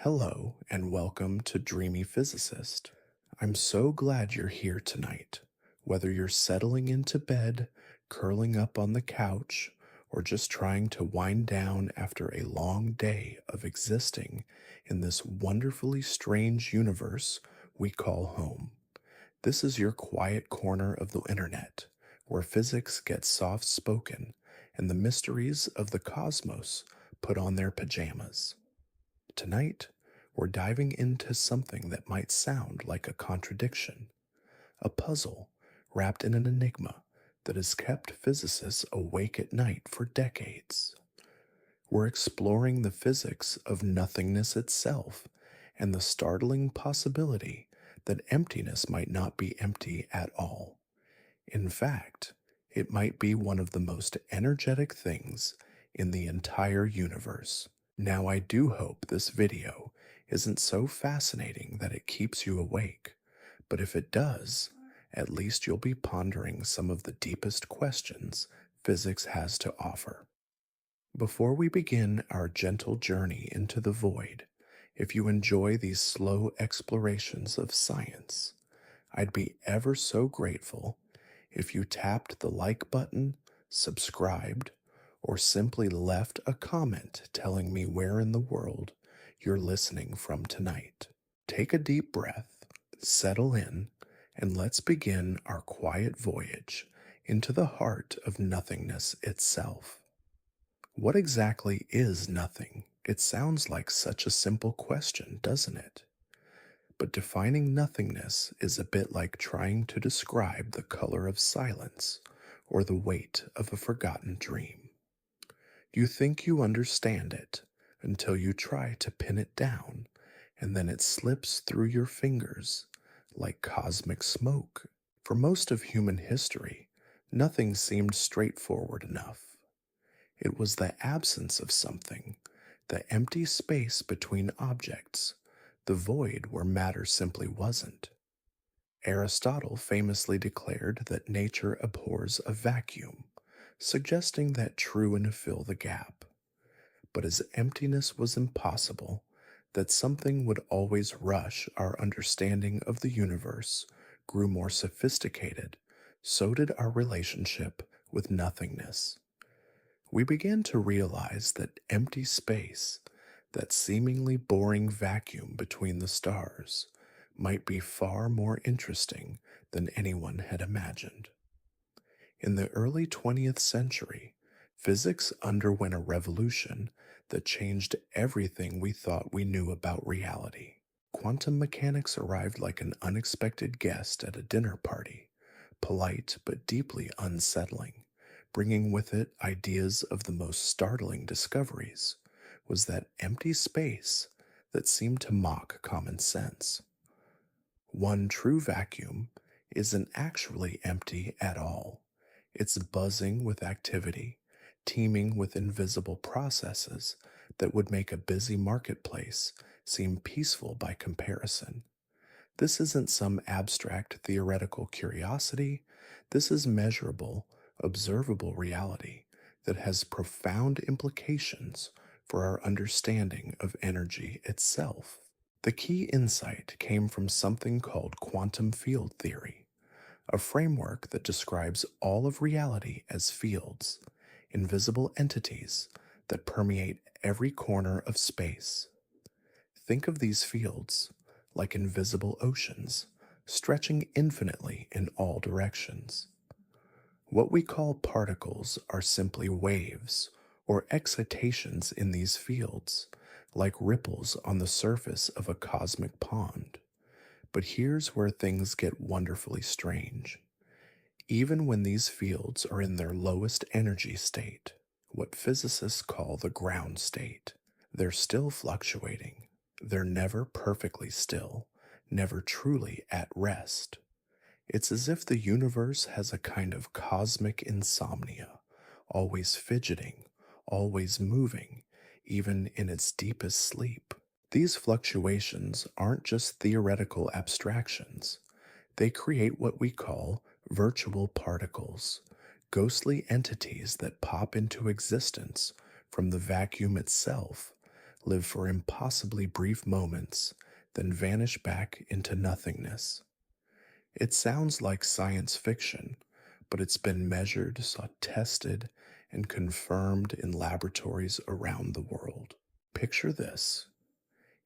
Hello, and welcome to Dreamy Physicist. I'm so glad you're here tonight. Whether you're settling into bed, curling up on the couch, or just trying to wind down after a long day of existing in this wonderfully strange universe we call home, this is your quiet corner of the internet where physics gets soft spoken and the mysteries of the cosmos put on their pajamas. Tonight, we're diving into something that might sound like a contradiction, a puzzle wrapped in an enigma that has kept physicists awake at night for decades. We're exploring the physics of nothingness itself and the startling possibility that emptiness might not be empty at all. In fact, it might be one of the most energetic things in the entire universe. Now, I do hope this video isn't so fascinating that it keeps you awake, but if it does, at least you'll be pondering some of the deepest questions physics has to offer. Before we begin our gentle journey into the void, if you enjoy these slow explorations of science, I'd be ever so grateful if you tapped the like button, subscribed, or simply left a comment telling me where in the world you're listening from tonight. Take a deep breath, settle in, and let's begin our quiet voyage into the heart of nothingness itself. What exactly is nothing? It sounds like such a simple question, doesn't it? But defining nothingness is a bit like trying to describe the color of silence or the weight of a forgotten dream. You think you understand it until you try to pin it down, and then it slips through your fingers like cosmic smoke. For most of human history, nothing seemed straightforward enough. It was the absence of something, the empty space between objects, the void where matter simply wasn't. Aristotle famously declared that nature abhors a vacuum, suggesting that true and fill the gap. But as emptiness was impossible, that something would always rush our understanding of the universe grew more sophisticated, so did our relationship with nothingness. We began to realize that empty space, that seemingly boring vacuum between the stars, might be far more interesting than anyone had imagined. In the early 20th century, physics underwent a revolution that changed everything we thought we knew about reality. Quantum mechanics arrived like an unexpected guest at a dinner party, polite but deeply unsettling, bringing with it ideas of the most startling discoveries. Was that empty space that seemed to mock common sense. One true vacuum isn't actually empty at all. It's buzzing with activity, teeming with invisible processes that would make a busy marketplace seem peaceful by comparison. This isn't some abstract theoretical curiosity. This is measurable, observable reality that has profound implications for our understanding of energy itself. The key insight came from something called quantum field theory, a framework that describes all of reality as fields, invisible entities that permeate every corner of space. Think of these fields like invisible oceans, stretching infinitely in all directions. What we call particles are simply waves or excitations in these fields, like ripples on the surface of a cosmic pond. But here's where things get wonderfully strange. Even when these fields are in their lowest energy state, what physicists call the ground state, they're still fluctuating. They're never perfectly still, never truly at rest. It's as if the universe has a kind of cosmic insomnia, always fidgeting, always moving, even in its deepest sleep. These fluctuations aren't just theoretical abstractions. They create what we call virtual particles, ghostly entities that pop into existence from the vacuum itself, live for impossibly brief moments, then vanish back into nothingness. It sounds like science fiction, but it's been measured, tested, and confirmed in laboratories around the world. Picture this.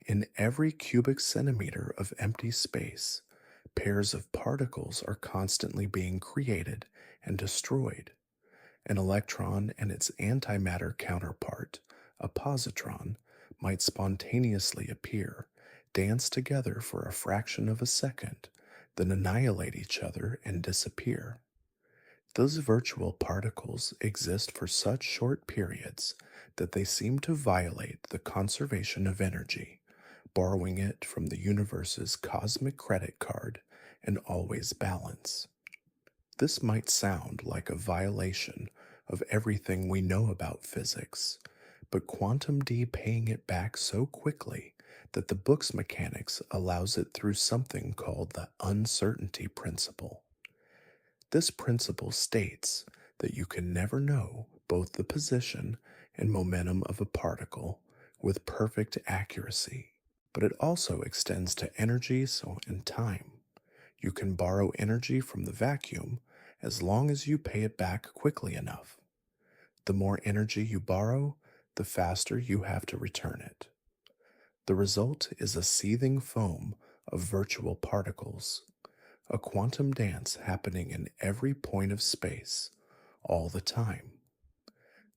In every cubic centimeter of empty space, pairs of particles are constantly being created and destroyed. An electron and its antimatter counterpart, a positron, might spontaneously appear, dance together for a fraction of a second, then annihilate each other and disappear. Those virtual particles exist for such short periods that they seem to violate the conservation of energy, borrowing it from the universe's cosmic credit card and always balance. This might sound like a violation of everything we know about physics, but quantum D paying it back so quickly that the book's mechanics allows it through something called the uncertainty principle. This principle states that you can never know both the position and momentum of a particle with perfect accuracy, but it also extends to energy and time. You can borrow energy from the vacuum as long as you pay it back quickly enough. The more energy you borrow, the faster you have to return it. The result is a seething foam of virtual particles, a quantum dance happening in every point of space, all the time.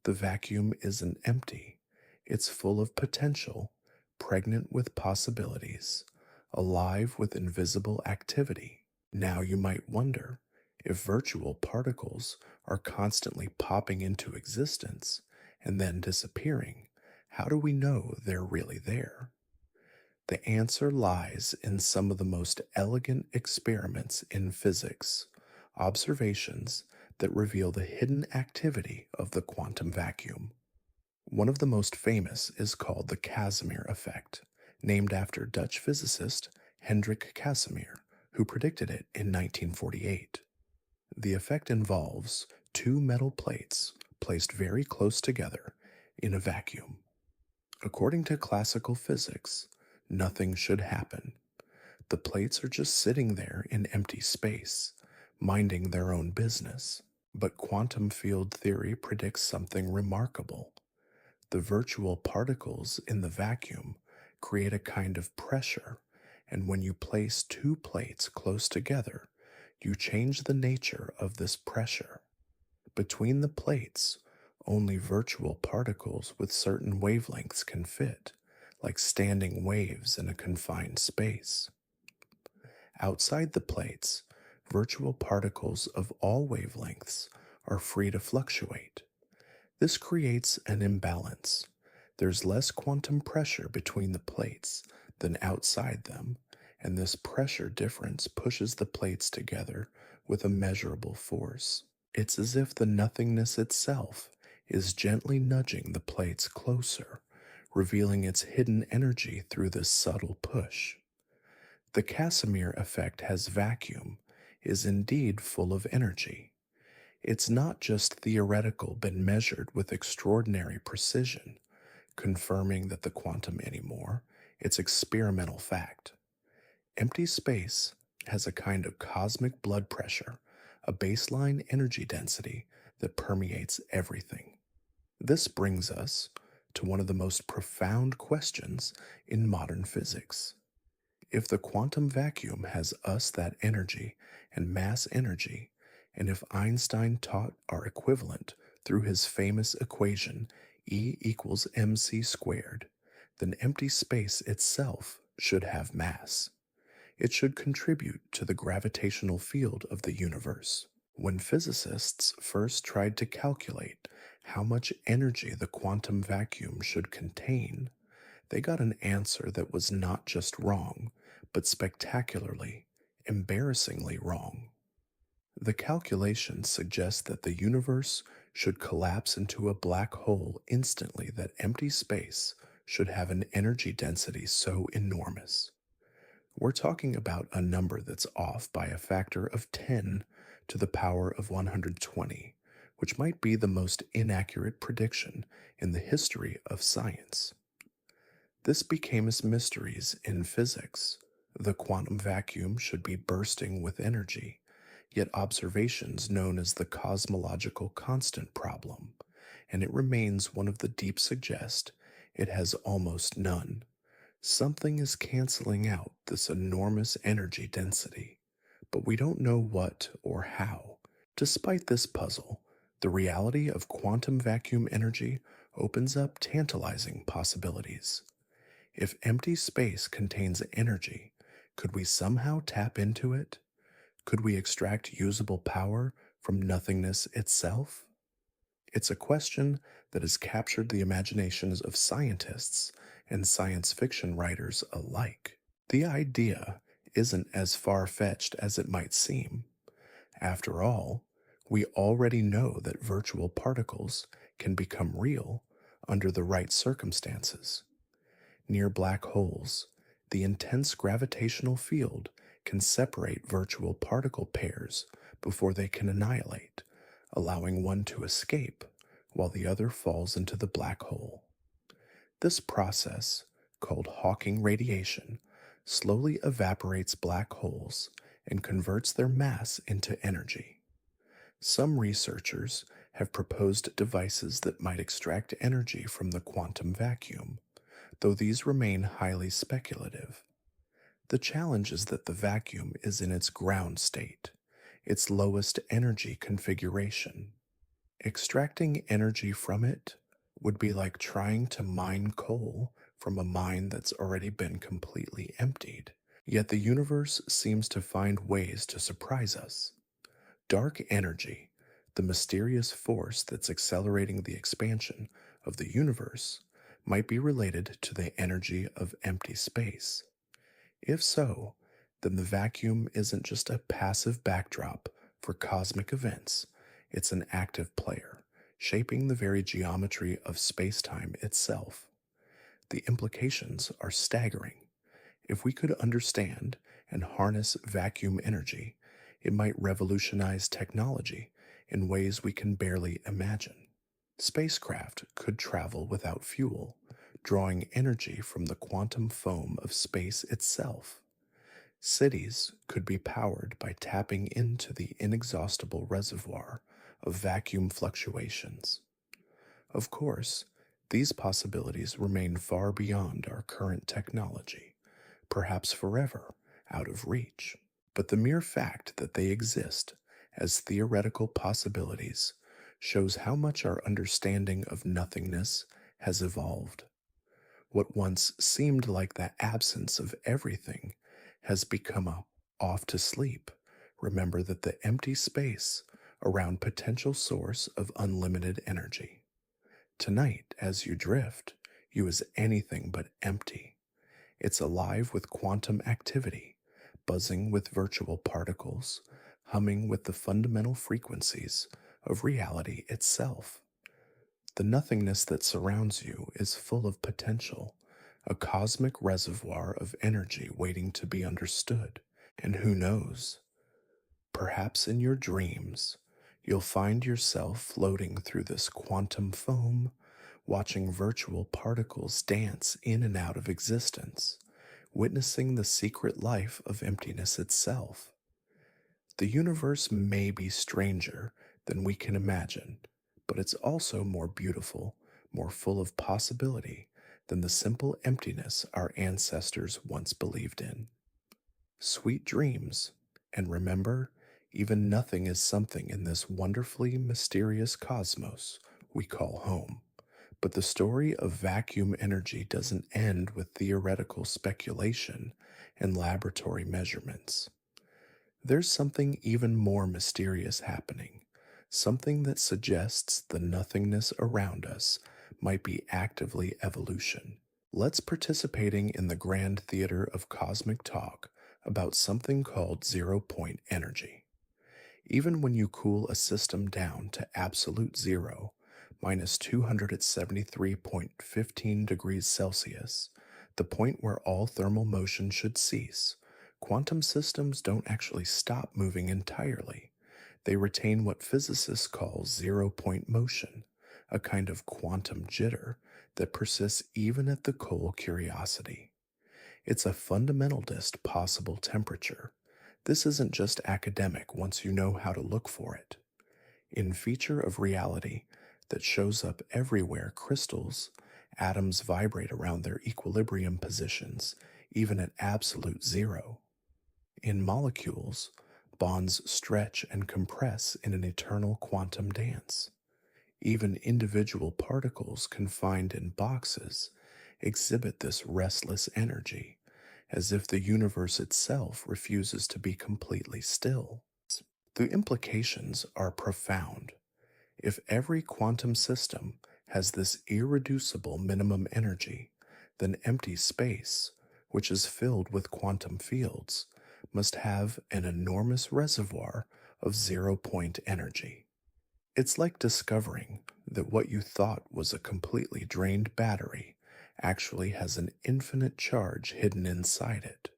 The vacuum isn't empty, it's full of potential, pregnant with possibilities, alive with invisible activity. Now you might wonder, if virtual particles are constantly popping into existence and then disappearing, how do we know they're really there? The answer lies in some of the most elegant experiments in physics, observations that reveal the hidden activity of the quantum vacuum. One of the most famous is called the Casimir effect, named after Dutch physicist Hendrik Casimir, who predicted it in 1948. The effect involves two metal plates placed very close together in a vacuum. According to classical physics, nothing should happen. The plates are just sitting there in empty space, minding their own business. But quantum field theory predicts something remarkable. The virtual particles in the vacuum create a kind of pressure, and when you place two plates close together, you change the nature of this pressure. Between the plates, only virtual particles with certain wavelengths can fit, like standing waves in a confined space. Outside the plates, virtual particles of all wavelengths are free to fluctuate. This creates an imbalance. There's less quantum pressure between the plates than outside them, and this pressure difference pushes the plates together with a measurable force. It's as if the nothingness itself is gently nudging the plates closer, revealing its hidden energy through this subtle push. The Casimir effect has vacuum, is indeed full of energy. It's not just theoretical but measured with extraordinary precision, confirming that the quantum anymore, it's experimental fact. Empty space has a kind of cosmic blood pressure, a baseline energy density that permeates everything. This brings us to one of the most profound questions in modern physics. If the quantum vacuum has that energy and mass energy, and if Einstein taught our equivalent through his famous equation E equals mc squared, then empty space itself should have mass. It should contribute to the gravitational field of the universe. When physicists first tried to calculate how much energy the quantum vacuum should contain, they got an answer that was not just wrong, but spectacularly, embarrassingly wrong. The calculations suggest that the universe should collapse into a black hole instantly, that empty space should have an energy density so enormous. We're talking about a number that's off by a factor of 10 to the power of 120, which might be the most inaccurate prediction in the history of science. This became as mysteries in physics. The quantum vacuum should be bursting with energy, yet observations known as the cosmological constant problem, and it remains one of the deep suggest it has almost none. Something is canceling out this enormous energy density, but we don't know what or how. Despite this puzzle, the reality of quantum vacuum energy opens up tantalizing possibilities. If empty space contains energy, could we somehow tap into it? Could we extract usable power from nothingness itself? It's a question that has captured the imaginations of scientists and science fiction writers alike. The idea isn't as far fetched as it might seem. After all, we already know that virtual particles can become real under the right circumstances. Near black holes, the intense gravitational field can separate virtual particle pairs before they can annihilate, allowing one to escape while the other falls into the black hole. This process, called Hawking radiation, slowly evaporates black holes and converts their mass into energy. Some researchers have proposed devices that might extract energy from the quantum vacuum, though these remain highly speculative. The challenge is that the vacuum is in its ground state, its lowest energy configuration. Extracting energy from it would be like trying to mine coal from a mine that's already been completely emptied. Yet the universe seems to find ways to surprise us. Dark energy, the mysterious force that's accelerating the expansion of the universe, might be related to the energy of empty space. If so, then the vacuum isn't just a passive backdrop for cosmic events, it's an active player, shaping the very geometry of space-time itself. The implications are staggering. If we could understand and harness vacuum energy, it might revolutionize technology in ways we can barely imagine. Spacecraft could travel without fuel, drawing energy from the quantum foam of space itself. Cities could be powered by tapping into the inexhaustible reservoir of vacuum fluctuations. Of course, these possibilities remain far beyond our current technology, perhaps forever out of reach. But the mere fact that they exist as theoretical possibilities shows how much our understanding of nothingness has evolved. What once seemed like the absence of everything has become a off to sleep. Remember that the empty space around potential source of unlimited energy. Tonight, as you drift, you is anything but empty. It's alive with quantum activity, buzzing with virtual particles, humming with the fundamental frequencies of reality itself. The nothingness that surrounds you is full of potential, a cosmic reservoir of energy waiting to be understood. And who knows, perhaps in your dreams, you'll find yourself floating through this quantum foam, watching virtual particles dance in and out of existence, witnessing the secret life of emptiness itself. The universe may be stranger than we can imagine, but it's also more beautiful, more full of possibility than the simple emptiness our ancestors once believed in. Sweet dreams, and remember, even nothing is something in this wonderfully mysterious cosmos we call home. But the story of vacuum energy doesn't end with theoretical speculation and laboratory measurements. There's something even more mysterious happening, something that suggests the nothingness around us might be actively evolution. Let's participating in the grand theater of cosmic talk about something called zero-point energy. Even when you cool a system down to absolute zero, minus 273.15 degrees Celsius, the point where all thermal motion should cease, quantum systems don't actually stop moving entirely. They retain what physicists call zero-point motion, a kind of quantum jitter that persists even at the cold curiosity. It's a fundamentalist possible temperature. This isn't just academic once you know how to look for it. In feature of reality that shows up everywhere crystals, atoms vibrate around their equilibrium positions, even at absolute zero. In molecules, bonds stretch and compress in an eternal quantum dance. Even individual particles confined in boxes exhibit this restless energy, as if the universe itself refuses to be completely still. The implications are profound. If every quantum system has this irreducible minimum energy, then empty space, which is filled with quantum fields, must have an enormous reservoir of zero-point energy. It's like discovering that what you thought was a completely drained battery actually has an infinite charge hidden inside it.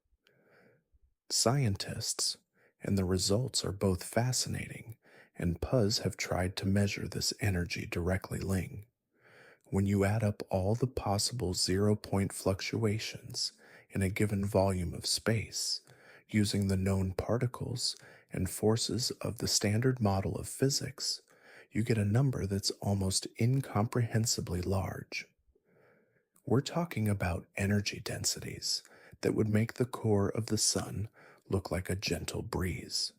Scientists, and the results are both fascinating, and Puz have tried to measure this energy directly linked. When you add up all the possible zero-point fluctuations in a given volume of space, using the known particles and forces of the standard model of physics, you get a number that's almost incomprehensibly large. We're talking about energy densities that would make the core of the sun look like a gentle breeze.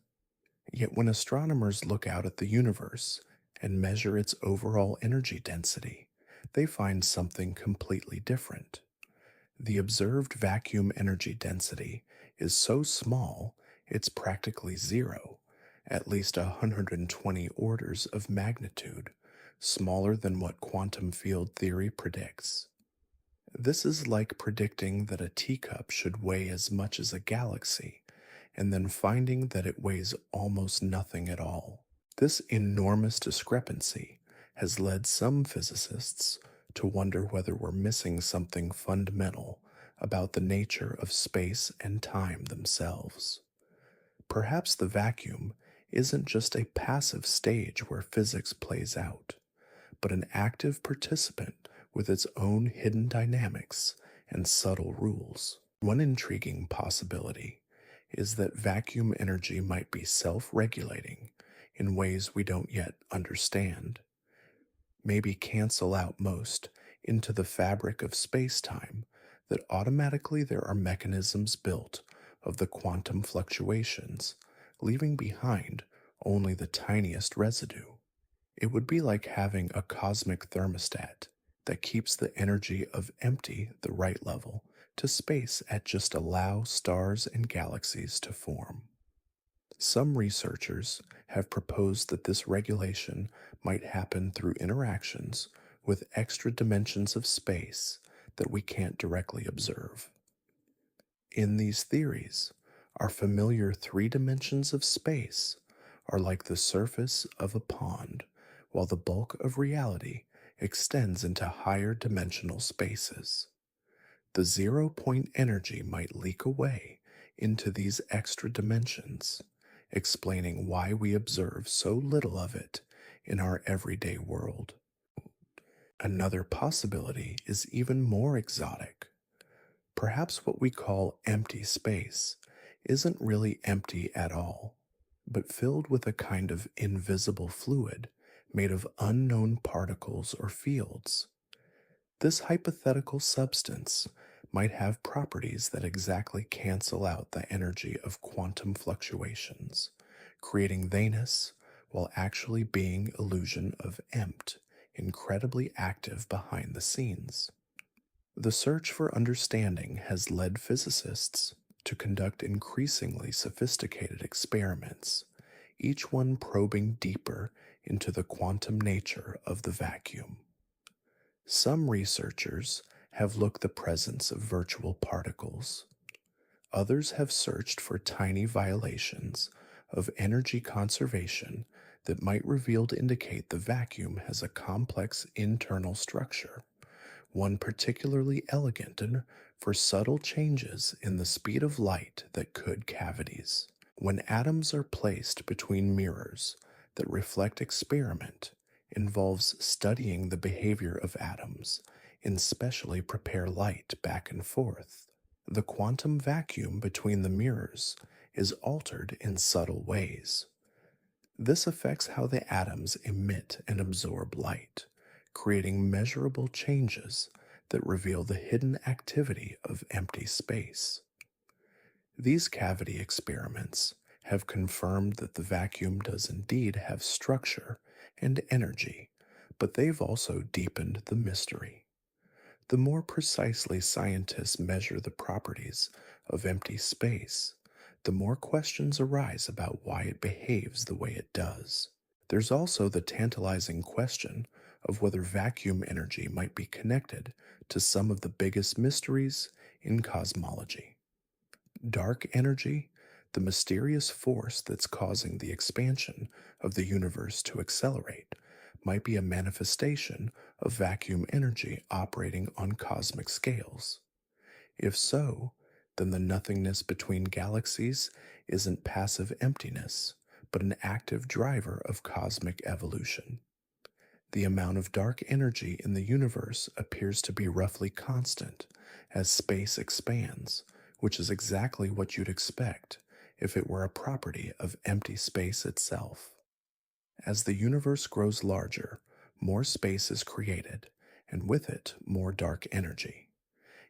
Yet when astronomers look out at the universe and measure its overall energy density, they find something completely different. The observed vacuum energy density is so small it's practically zero, at least 120 orders of magnitude, smaller than what quantum field theory predicts. This is like predicting that a teacup should weigh as much as a galaxy, and then finding that it weighs almost nothing at all. This enormous discrepancy has led some physicists to wonder whether we're missing something fundamental about the nature of space and time themselves. Perhaps the vacuum isn't just a passive stage where physics plays out, but an active participant with its own hidden dynamics and subtle rules. One intriguing possibility is that vacuum energy might be self-regulating in ways we don't yet understand, maybe cancel out most into the fabric of space-time that automatically there are mechanisms built of the quantum fluctuations, leaving behind only the tiniest residue. It would be like having a cosmic thermostat that keeps the energy of empty the right level to space at just allow stars and galaxies to form. Some researchers have proposed that this regulation might happen through interactions with extra dimensions of space that we can't directly observe. In these theories, our familiar three dimensions of space are like the surface of a pond, while the bulk of reality extends into higher dimensional spaces. The zero-point energy might leak away into these extra dimensions, explaining why we observe so little of it in our everyday world. Another possibility is even more exotic. Perhaps what we call empty space isn't really empty at all, but filled with a kind of invisible fluid made of unknown particles or fields. This hypothetical substance might have properties that exactly cancel out the energy of quantum fluctuations, creating theyness while actually being illusion of empt, incredibly active behind the scenes. The search for understanding has led physicists to conduct increasingly sophisticated experiments, each one probing deeper into the quantum nature of the vacuum. Some researchers have looked the presence of virtual particles. Others have searched for tiny violations of energy conservation that might reveal to indicate the vacuum has a complex internal structure, one particularly elegant and for subtle changes in the speed of light that could cavities. When atoms are placed between mirrors that reflect experiment involves studying the behavior of atoms and specially prepare light back and forth. The quantum vacuum between the mirrors is altered in subtle ways. This affects how the atoms emit and absorb light, creating measurable changes that reveal the hidden activity of empty space. These cavity experiments have confirmed that the vacuum does indeed have structure and energy, but they've also deepened the mystery. The more precisely scientists measure the properties of empty space, the more questions arise about why it behaves the way it does. There's also the tantalizing question of whether vacuum energy might be connected to some of the biggest mysteries in cosmology. Dark energy, the mysterious force that's causing the expansion of the universe to accelerate, might be a manifestation of vacuum energy operating on cosmic scales. If so, then the nothingness between galaxies isn't passive emptiness, but an active driver of cosmic evolution. The amount of dark energy in the universe appears to be roughly constant as space expands, which is exactly what you'd expect if it were a property of empty space itself. As the universe grows larger, more space is created, and with it, more dark energy.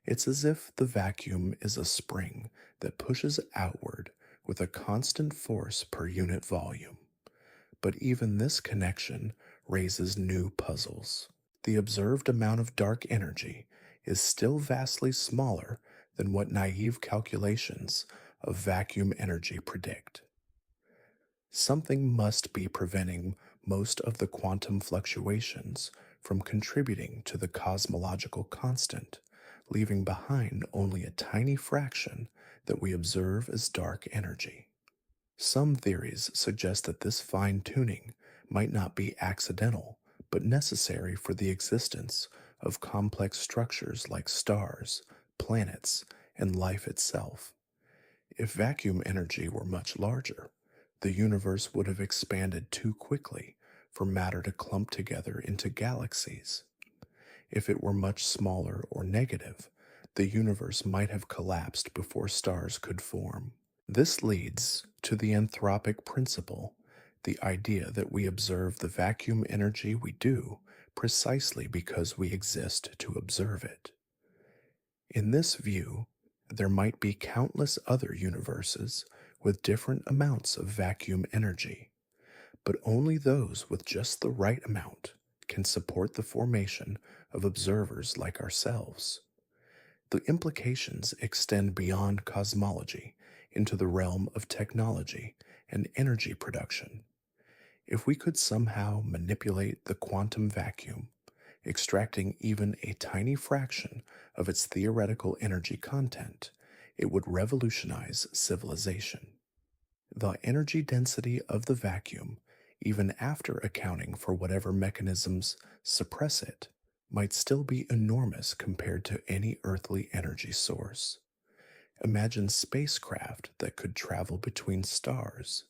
It's as if the vacuum is a spring that pushes outward with a constant force per unit volume. But even this connection raises new puzzles. The observed amount of dark energy is still vastly smaller than what naive calculations of vacuum energy predict. Something must be preventing most of the quantum fluctuations from contributing to the cosmological constant, leaving behind only a tiny fraction that we observe as dark energy. Some theories suggest that this fine tuning might not be accidental, but necessary for the existence of complex structures like stars, planets, and life itself. If vacuum energy were much larger, the universe would have expanded too quickly for matter to clump together into galaxies. If it were much smaller or negative, the universe might have collapsed before stars could form. This leads to the anthropic principle, the idea that we observe the vacuum energy we do precisely because we exist to observe it. In this view, there might be countless other universes with different amounts of vacuum energy, but only those with just the right amount can support the formation of observers like ourselves. The implications extend beyond cosmology into the realm of technology and energy production. If we could somehow manipulate the quantum vacuum, extracting even a tiny fraction of its theoretical energy content, it would revolutionize civilization. The energy density of the vacuum, even after accounting for whatever mechanisms suppress it, might still be enormous compared to any earthly energy source. Imagine spacecraft that could travel between stars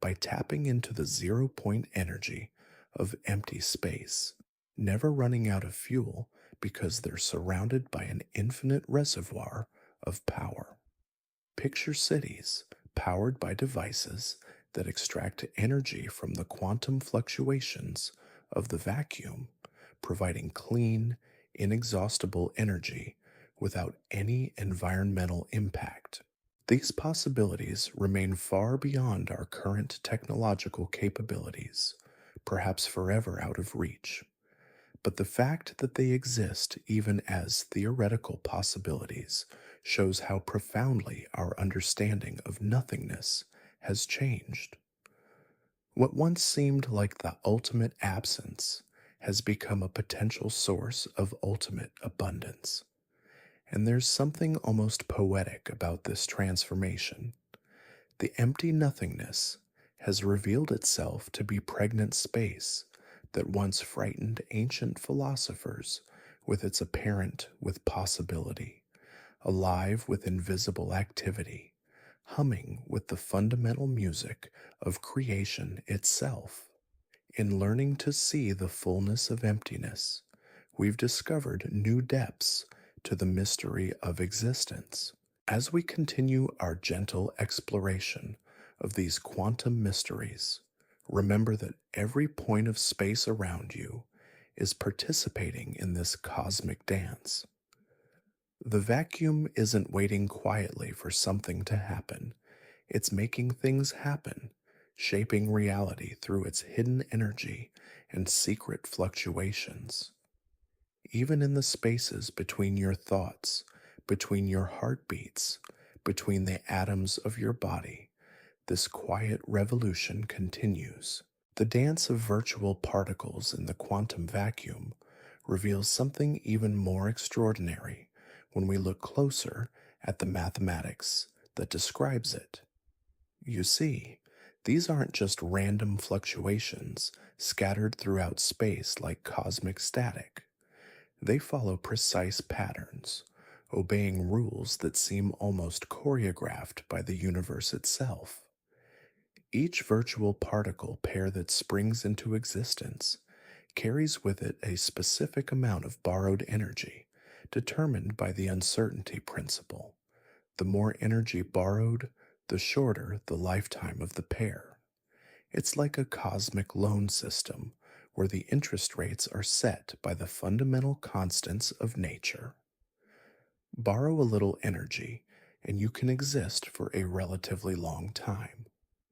by tapping into the zero-point energy of empty space, never running out of fuel because they're surrounded by an infinite reservoir of power. Picture cities powered by devices that extract energy from the quantum fluctuations of the vacuum, providing clean, inexhaustible energy without any environmental impact. These possibilities remain far beyond our current technological capabilities, perhaps forever out of reach. But the fact that they exist even as theoretical possibilities shows how profoundly our understanding of nothingness has changed. What once seemed like the ultimate absence has become a potential source of ultimate abundance. And there's something almost poetic about this transformation. The empty nothingness has revealed itself to be pregnant space that once frightened ancient philosophers with its apparent with possibility, alive with invisible activity, humming with the fundamental music of creation itself. In learning to see the fullness of emptiness, we've discovered new depths to the mystery of existence. As we continue our gentle exploration of these quantum mysteries, remember that every point of space around you is participating in this cosmic dance. The vacuum isn't waiting quietly for something to happen, it's making things happen, shaping reality through its hidden energy and secret fluctuations. Even in the spaces between your thoughts, between your heartbeats, between the atoms of your body, this quiet revolution continues. The dance of virtual particles in the quantum vacuum reveals something even more extraordinary when we look closer at the mathematics that describes it. You see, these aren't just random fluctuations scattered throughout space like cosmic static. They follow precise patterns, obeying rules that seem almost choreographed by the universe itself. Each virtual particle pair that springs into existence carries with it a specific amount of borrowed energy, determined by the uncertainty principle. The more energy borrowed, the shorter the lifetime of the pair. It's like a cosmic loan system where the interest rates are set by the fundamental constants of nature. Borrow a little energy, and you can exist for a relatively long time.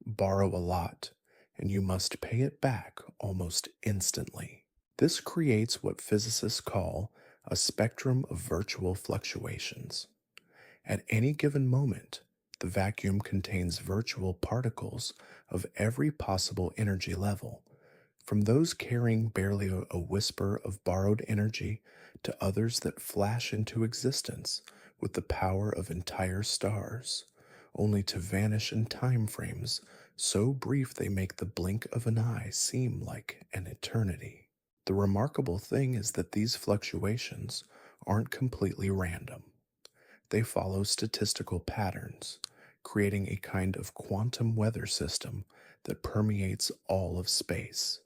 Borrow a lot, and you must pay it back almost instantly. This creates what physicists call a spectrum of virtual fluctuations. At any given moment, the vacuum contains virtual particles of every possible energy level, from those carrying barely a whisper of borrowed energy to others that flash into existence with the power of entire stars, only to vanish in time frames so brief they make the blink of an eye seem like an eternity. The remarkable thing is that these fluctuations aren't completely random. They follow statistical patterns, creating a kind of quantum weather system that permeates all of space.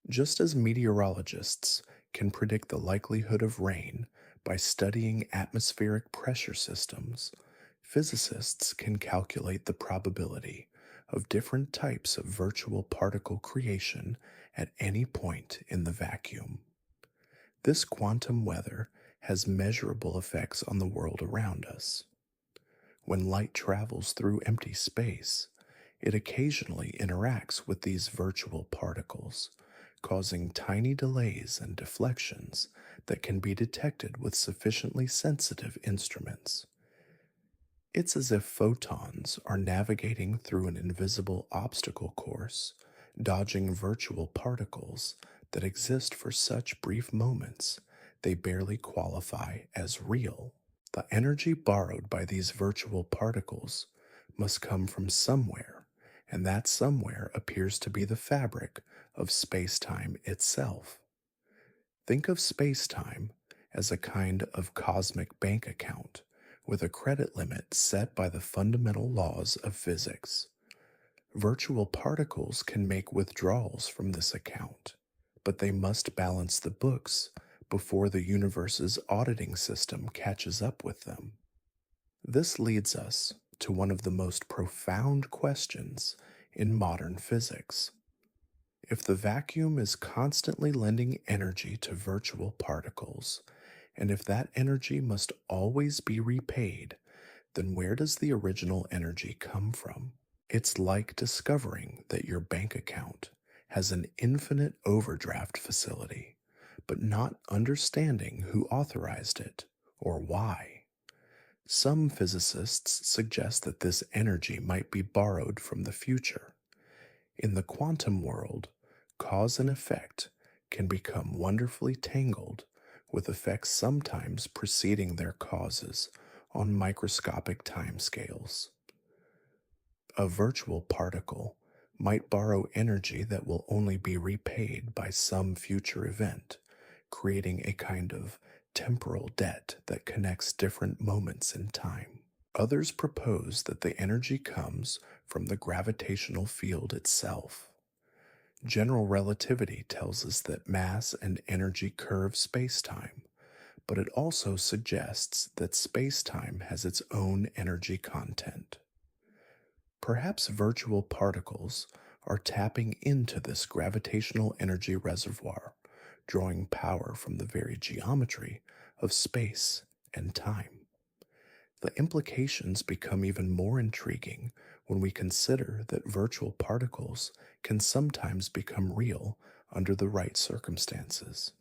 Just as meteorologists can predict the likelihood of rain by studying atmospheric pressure systems, physicists can calculate the probability of different types of virtual particle creation at any point in the vacuum. This quantum weather has measurable effects on the world around us. When light travels through empty space, it occasionally interacts with these virtual particles, causing tiny delays and deflections that can be detected with sufficiently sensitive instruments. It's as if photons are navigating through an invisible obstacle course, dodging virtual particles that exist for such brief moments they barely qualify as real. The energy borrowed by these virtual particles must come from somewhere, and that somewhere appears to be the fabric of space-time itself. Think of space-time as a kind of cosmic bank account with a credit limit set by the fundamental laws of physics. Virtual particles can make withdrawals from this account, but they must balance the books before the universe's auditing system catches up with them. This leads us to one of the most profound questions in modern physics. If the vacuum is constantly lending energy to virtual particles, and if that energy must always be repaid, then where does the original energy come from? It's like discovering that your bank account has an infinite overdraft facility, but not understanding who authorized it or why. Some physicists suggest that this energy might be borrowed from the future. In the quantum world, cause and effect can become wonderfully tangled, with effects sometimes preceding their causes on microscopic timescales. A virtual particle might borrow energy that will only be repaid by some future event, creating a kind of temporal debt that connects different moments in time. Others propose that the energy comes from the gravitational field itself. General relativity tells us that mass and energy curve spacetime, but it also suggests that spacetime has its own energy content. Perhaps virtual particles are tapping into this gravitational energy reservoir, drawing power from the very geometry of space and time. The implications become even more intriguing when we consider that virtual particles can sometimes become real under the right circumstances.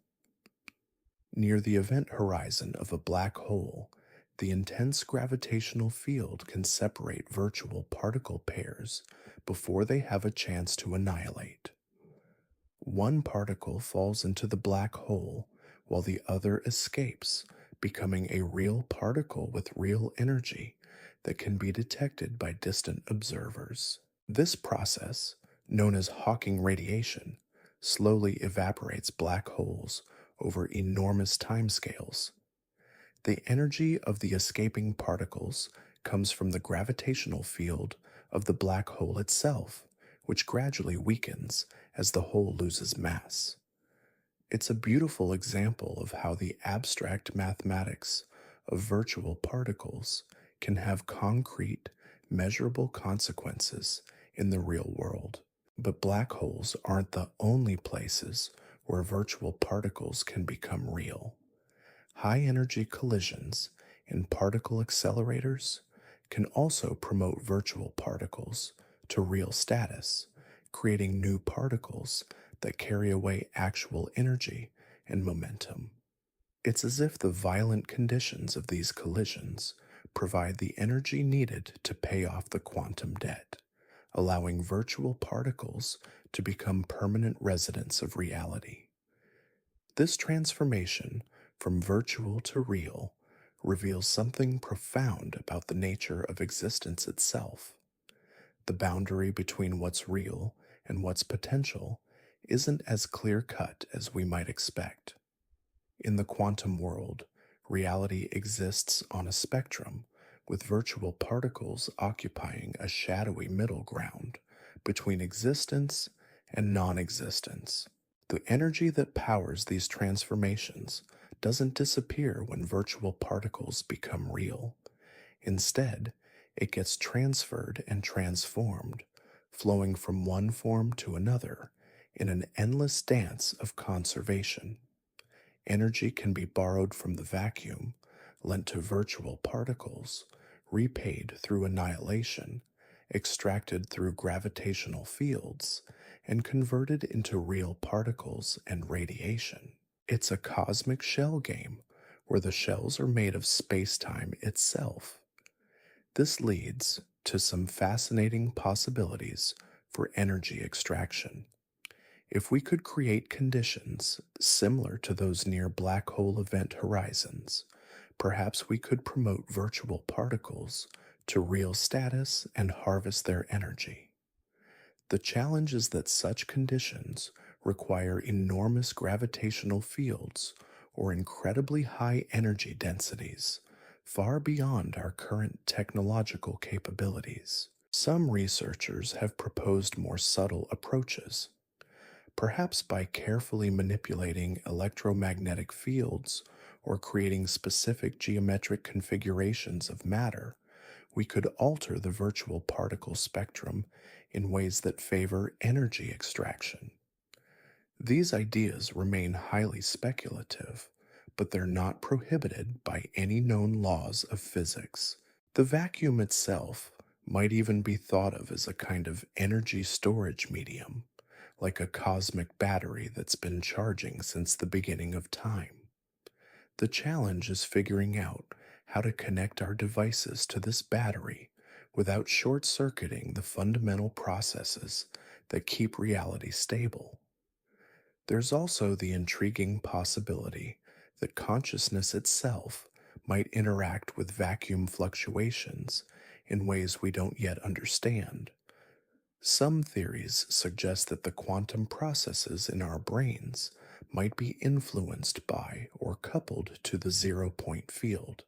Near the event horizon of a black hole, the intense gravitational field can separate virtual particle pairs before they have a chance to annihilate. One particle falls into the black hole while the other escapes, becoming a real particle with real energy that can be detected by distant observers. This process, known as Hawking radiation, slowly evaporates black holes over enormous timescales. The energy of the escaping particles comes from the gravitational field of the black hole itself, which gradually weakens as the hole loses mass. It's a beautiful example of how the abstract mathematics of virtual particles can have concrete, measurable consequences in the real world. But black holes aren't the only places where virtual particles can become real. High energy collisions in particle accelerators can also promote virtual particles to real status, creating new particles that carry away actual energy and momentum. It's as if the violent conditions of these collisions provide the energy needed to pay off the quantum debt, allowing virtual particles to become permanent residents of reality. This transformation from virtual to real reveals something profound about the nature of existence itself. The boundary between what's real and what's potential isn't as clear cut as we might expect. In the quantum world, reality exists on a spectrum, with virtual particles occupying a shadowy middle ground between existence and non existence. The energy that powers these transformations doesn't disappear when virtual particles become real. Instead, it gets transferred and transformed, flowing from one form to another in an endless dance of conservation. Energy can be borrowed from the vacuum, lent to virtual particles, repaid through annihilation, extracted through gravitational fields, and converted into real particles and radiation. It's a cosmic shell game where the shells are made of space-time itself. This leads to some fascinating possibilities for energy extraction. If we could create conditions similar to those near black hole event horizons, perhaps we could promote virtual particles to real status and harvest their energy. The challenge is that such conditions require enormous gravitational fields or incredibly high energy densities, far beyond our current technological capabilities. Some researchers have proposed more subtle approaches. Perhaps by carefully manipulating electromagnetic fields or creating specific geometric configurations of matter, we could alter the virtual particle spectrum in ways that favor energy extraction. These ideas remain highly speculative, but they're not prohibited by any known laws of physics. The vacuum itself might even be thought of as a kind of energy storage medium, like a cosmic battery that's been charging since the beginning of time. The challenge is figuring out how to connect our devices to this battery without short-circuiting the fundamental processes that keep reality stable. There's also the intriguing possibility that consciousness itself might interact with vacuum fluctuations in ways we don't yet understand. Some theories suggest that the quantum processes in our brains might be influenced by or coupled to the zero-point field,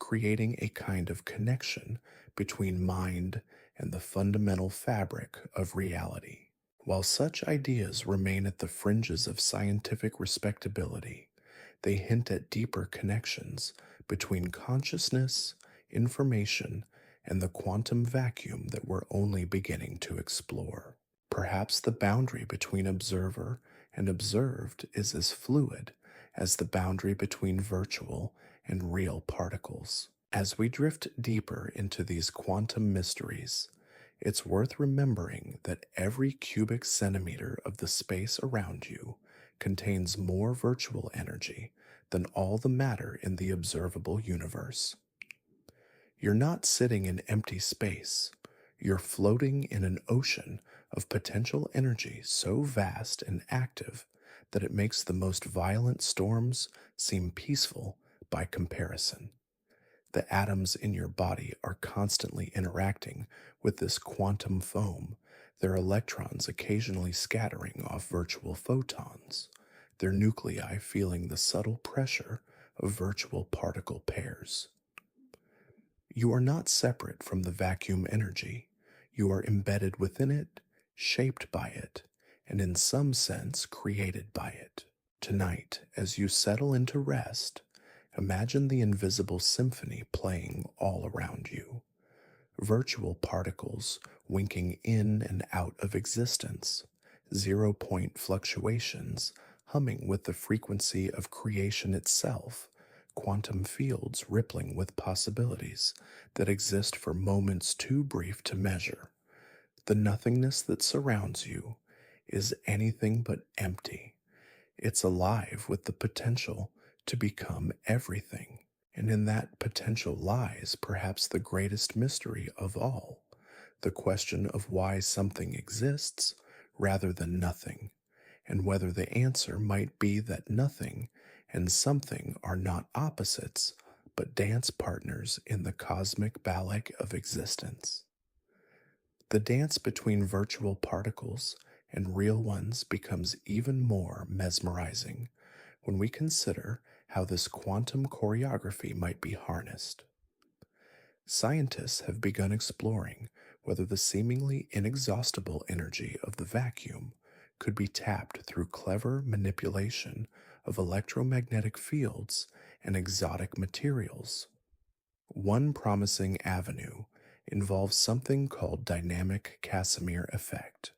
creating a kind of connection between mind and the fundamental fabric of reality. While such ideas remain at the fringes of scientific respectability, they hint at deeper connections between consciousness, information, and the quantum vacuum that we're only beginning to explore. Perhaps the boundary between observer and observed is as fluid as the boundary between virtual and real particles. As we drift deeper into these quantum mysteries, it's worth remembering that every cubic centimeter of the space around you contains more virtual energy than all the matter in the observable universe. You're not sitting in empty space. You're floating in an ocean of potential energy so vast and active that it makes the most violent storms seem peaceful by comparison. The atoms in your body are constantly interacting with this quantum foam, their electrons occasionally scattering off virtual photons, their nuclei feeling the subtle pressure of virtual particle pairs. You are not separate from the vacuum energy. You are embedded within it, shaped by it, and in some sense created by it. Tonight, as you settle into rest, imagine the invisible symphony playing all around you. Virtual particles winking in and out of existence, 0 point fluctuations humming with the frequency of creation itself, quantum fields rippling with possibilities that exist for moments too brief to measure. The nothingness that surrounds you is anything but empty. It's alive with the potential to become everything. And in that potential lies perhaps the greatest mystery of all, the question of why something exists rather than nothing, and whether the answer might be that nothing and something are not opposites, but dance partners in the cosmic ballet of existence. The dance between virtual particles and real ones becomes even more mesmerizing when we consider how this quantum choreography might be harnessed. Scientists have begun exploring whether the seemingly inexhaustible energy of the vacuum could be tapped through clever manipulation of electromagnetic fields and exotic materials. One promising avenue involves something called dynamic Casimir effect.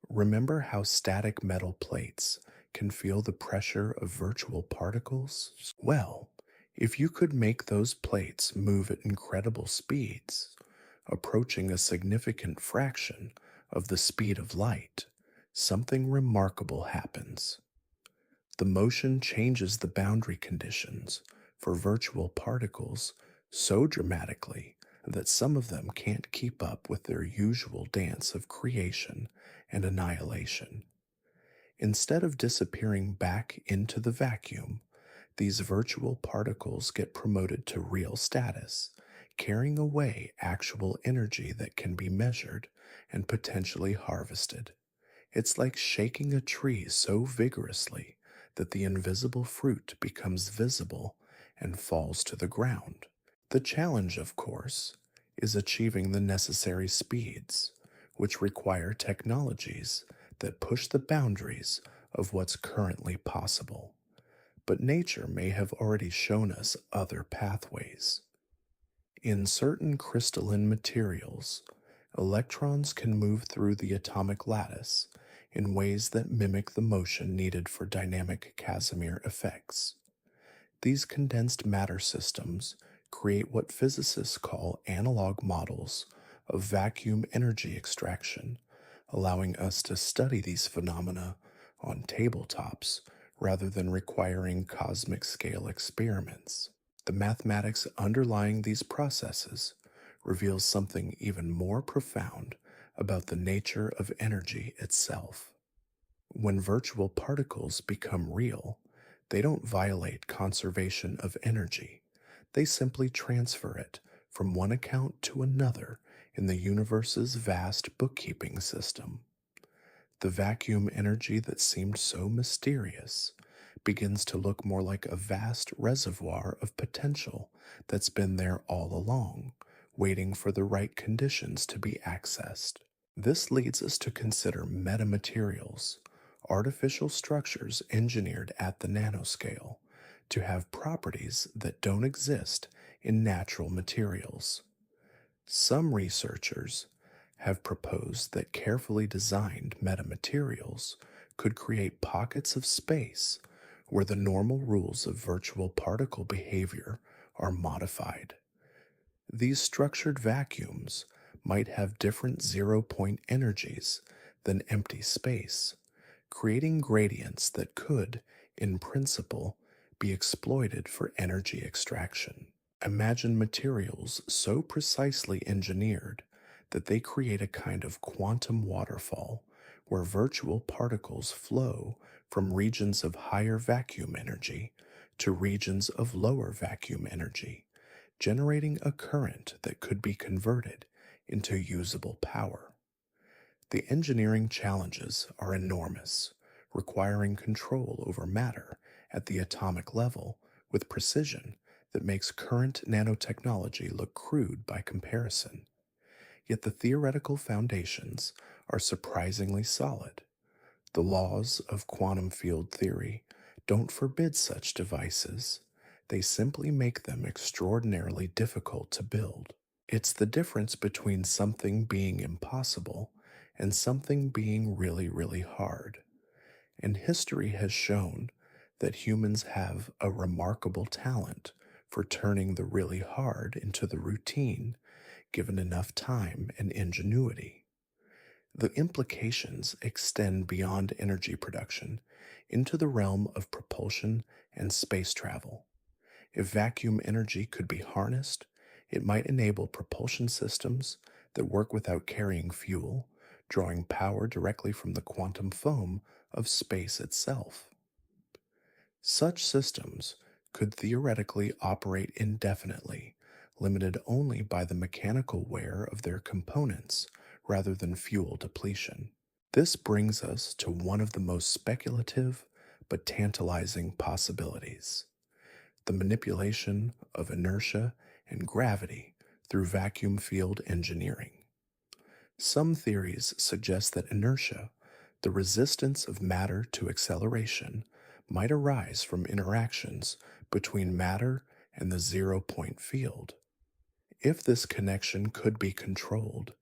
Remember how static metal plates can feel the pressure of virtual particles? Well, if you could make those plates move at incredible speeds, approaching a significant fraction of the speed of light, something remarkable happens. The motion changes the boundary conditions for virtual particles so dramatically that some of them can't keep up with their usual dance of creation and annihilation. Instead of disappearing back into the vacuum, these virtual particles get promoted to real status, carrying away actual energy that can be measured and potentially harvested. It's like shaking a tree so vigorously that the invisible fruit becomes visible and falls to the ground. The challenge, of course, is achieving the necessary speeds, which require technologies that push the boundaries of what's currently possible. But nature may have already shown us other pathways. In certain crystalline materials, electrons can move through the atomic lattice in ways that mimic the motion needed for dynamic Casimir effects. These condensed matter systems create what physicists call analog models of vacuum energy extraction, allowing us to study these phenomena on tabletops rather than requiring cosmic scale experiments. The mathematics underlying these processes reveals something even more profound about the nature of energy itself. When virtual particles become real, they don't violate conservation of energy. They simply transfer it from one account to another in the universe's vast bookkeeping system. The vacuum energy that seemed so mysterious begins to look more like a vast reservoir of potential that's been there all along, waiting for the right conditions to be accessed. This leads us to consider metamaterials, artificial structures engineered at the nanoscale to have properties that don't exist in natural materials. Some researchers have proposed that carefully designed metamaterials could create pockets of space where the normal rules of virtual particle behavior are modified. These structured vacuums might have different zero point energies than empty space, creating gradients that could, in principle, be exploited for energy extraction. Imagine materials so precisely engineered that they create a kind of quantum waterfall where virtual particles flow from regions of higher vacuum energy to regions of lower vacuum energy, generating a current that could be converted into usable power. The engineering challenges are enormous, requiring control over matter at the atomic level with precision that makes current nanotechnology look crude by comparison. Yet the theoretical foundations are surprisingly solid. The laws of quantum field theory don't forbid such devices, they simply make them extraordinarily difficult to build. It's the difference between something being impossible and something being really, really hard. And history has shown that humans have a remarkable talent for turning the really hard into the routine, given enough time and ingenuity. The implications extend beyond energy production into the realm of propulsion and space travel. If vacuum energy could be harnessed, it might enable propulsion systems that work without carrying fuel, drawing power directly from the quantum foam of space itself. Such systems could theoretically operate indefinitely, limited only by the mechanical wear of their components rather than fuel depletion. This brings us to one of the most speculative but tantalizing possibilities: the manipulation of inertia and gravity through vacuum field engineering. Some theories suggest that inertia, the resistance of matter to acceleration, might arise from interactions between matter and the zero point field. If this connection could be controlled,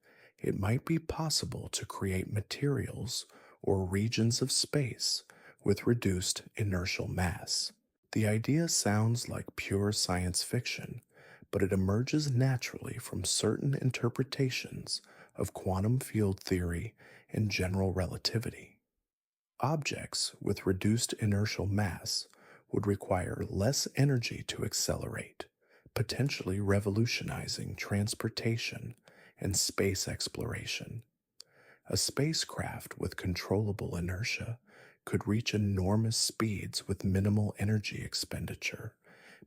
it might be possible to create materials or regions of space with reduced inertial mass. The idea sounds like pure science fiction, but it emerges naturally from certain interpretations of quantum field theory and general relativity. Objects with reduced inertial mass would require less energy to accelerate, potentially revolutionizing transportation and space exploration. A spacecraft with controllable inertia could reach enormous speeds with minimal energy expenditure,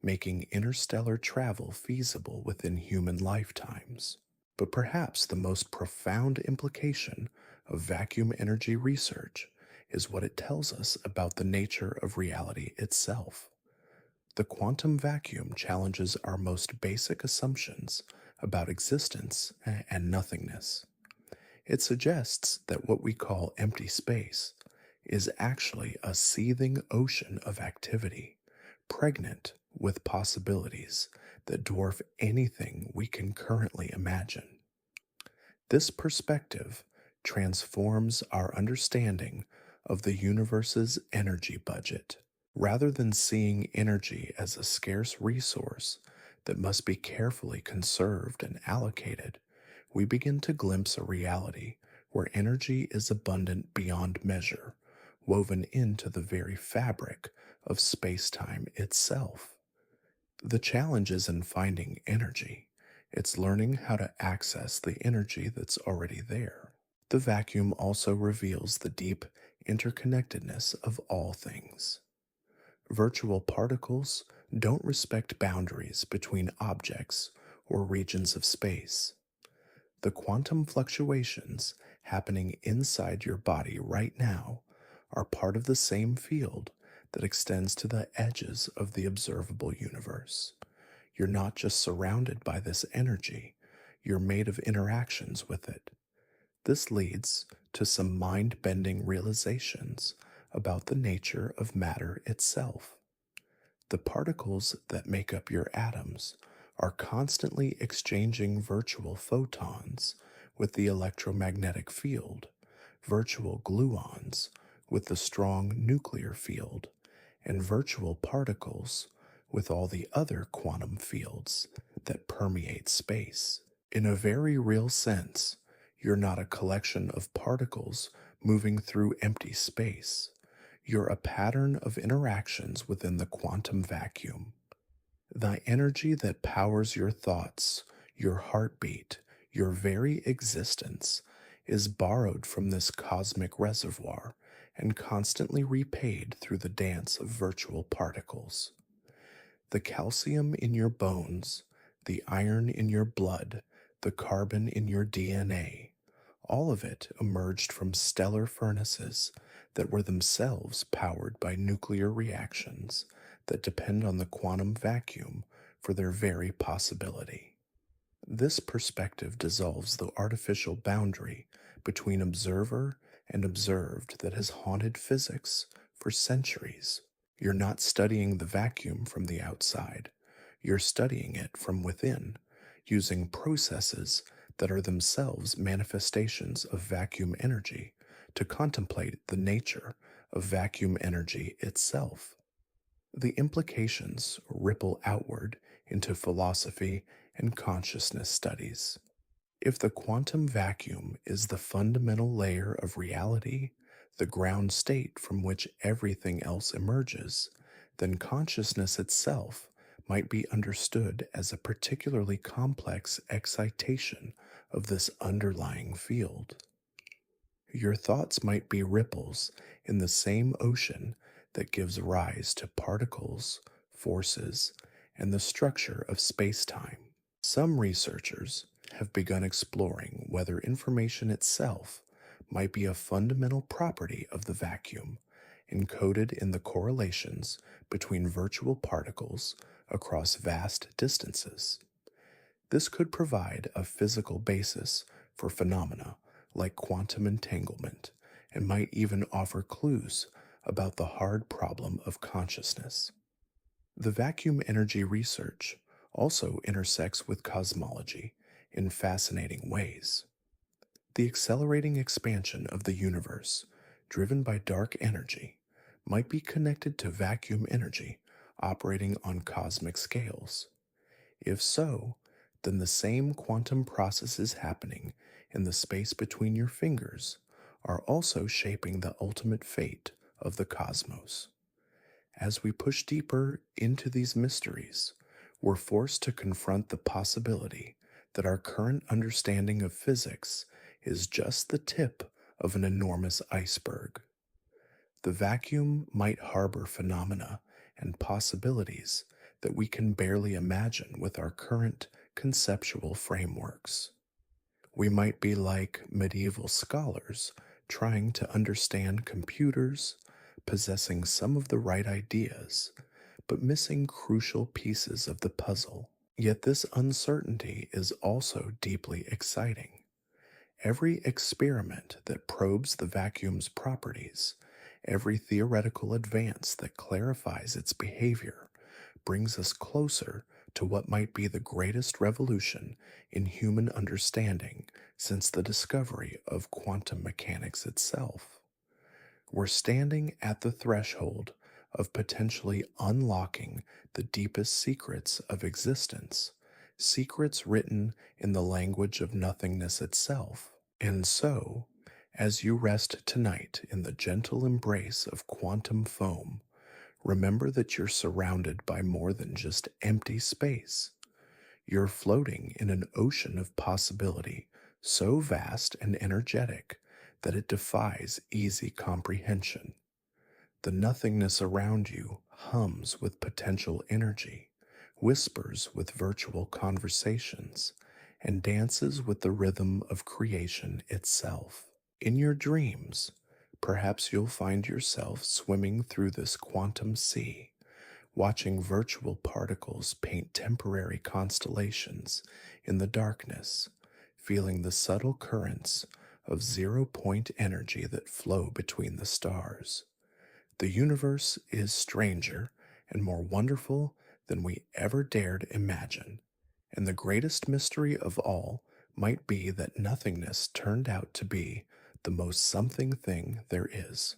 making interstellar travel feasible within human lifetimes. But perhaps the most profound implication of vacuum energy research is what it tells us about the nature of reality itself. The quantum vacuum challenges our most basic assumptions about existence and nothingness. It suggests that what we call empty space is actually a seething ocean of activity, pregnant with possibilities that dwarf anything we can currently imagine. This perspective transforms our understanding of the universe's energy budget. Rather than seeing energy as a scarce resource that must be carefully conserved and allocated, we begin to glimpse a reality where energy is abundant beyond measure, woven into the very fabric of space-time itself. The challenge isn't finding energy, it's learning how to access the energy that's already there. The vacuum also reveals the deep interconnectedness of all things. Virtual particles don't respect boundaries between objects or regions of space. The quantum fluctuations happening inside your body right now are part of the same field that extends to the edges of the observable universe. You're not just surrounded by this energy, you're made of interactions with it. This leads to some mind bending realizations about the nature of matter itself. The particles that make up your atoms are constantly exchanging virtual photons with the electromagnetic field, virtual gluons with the strong nuclear field, and virtual particles with all the other quantum fields that permeate space. In a very real sense, you're not a collection of particles moving through empty space. You're a pattern of interactions within the quantum vacuum. The energy that powers your thoughts, your heartbeat, your very existence is borrowed from this cosmic reservoir and constantly repaid through the dance of virtual particles. The calcium in your bones, the iron in your blood, the carbon in your DNA, all of it emerged from stellar furnaces that were themselves powered by nuclear reactions that depend on the quantum vacuum for their very possibility. This perspective dissolves the artificial boundary between observer and observed that has haunted physics for centuries. You're not studying the vacuum from the outside, you're studying it from within, using processes that are themselves manifestations of vacuum energy to contemplate the nature of vacuum energy itself. The implications ripple outward into philosophy and consciousness studies. If the quantum vacuum is the fundamental layer of reality, the ground state from which everything else emerges, then consciousness itself might be understood as a particularly complex excitation of this underlying field. Your thoughts might be ripples in the same ocean that gives rise to particles, forces, and the structure of space-time. Some researchers have begun exploring whether information itself might be a fundamental property of the vacuum, encoded in the correlations between virtual particles across vast distances. This could provide a physical basis for phenomena like quantum entanglement and might even offer clues about the hard problem of consciousness. The vacuum energy research also intersects with cosmology in fascinating ways. The accelerating expansion of the universe, driven by dark energy, might be connected to vacuum energy operating on cosmic scales. If so, then the same quantum processes happening in the space between your fingers are also shaping the ultimate fate of the cosmos. As we push deeper into these mysteries, we're forced to confront the possibility that our current understanding of physics is just the tip of an enormous iceberg. The vacuum might harbor phenomena and possibilities that we can barely imagine with our current conceptual frameworks. We might be like medieval scholars trying to understand computers, possessing some of the right ideas, but missing crucial pieces of the puzzle. Yet this uncertainty is also deeply exciting. Every experiment that probes the vacuum's properties, every theoretical advance that clarifies its behavior, brings us closer to what might be the greatest revolution in human understanding since the discovery of quantum mechanics itself. We're standing at the threshold of potentially unlocking the deepest secrets of existence, secrets written in the language of nothingness itself. And so, as you rest tonight in the gentle embrace of quantum foam, remember that you're surrounded by more than just empty space. You're floating in an ocean of possibility so vast and energetic that it defies easy comprehension. The nothingness around you hums with potential energy, whispers with virtual conversations, and dances with the rhythm of creation itself. In your dreams, perhaps you'll find yourself swimming through this quantum sea, watching virtual particles paint temporary constellations in the darkness, feeling the subtle currents of zero-point energy that flow between the stars. The universe is stranger and more wonderful than we ever dared imagine, and the greatest mystery of all might be that nothingness turned out to be the most something thing there is.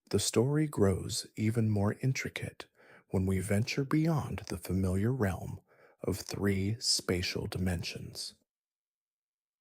The story grows even more intricate when we venture beyond the familiar realm of three spatial dimensions.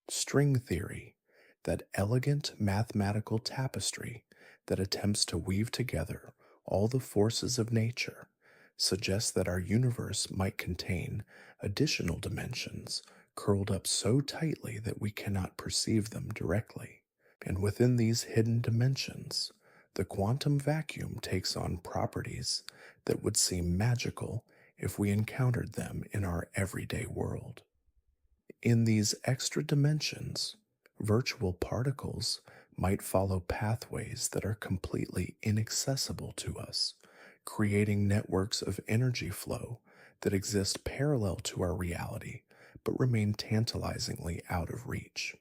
String theory, that elegant mathematical tapestry that attempts to weave together all the forces of nature, suggests that our universe might contain additional dimensions curled up so tightly that we cannot perceive them directly. And within these hidden dimensions, the quantum vacuum takes on properties that would seem magical if we encountered them in our everyday world. In these extra dimensions, virtual particles might follow pathways that are completely inaccessible to us, creating networks of energy flow that exist parallel to our reality but remain tantalizingly out of reach.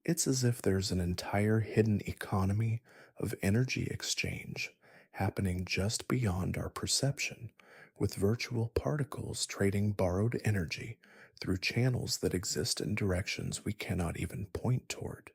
It's as if there's an entire hidden economy of energy exchange happening just beyond our perception, with virtual particles trading borrowed energy through channels that exist in directions we cannot even point toward.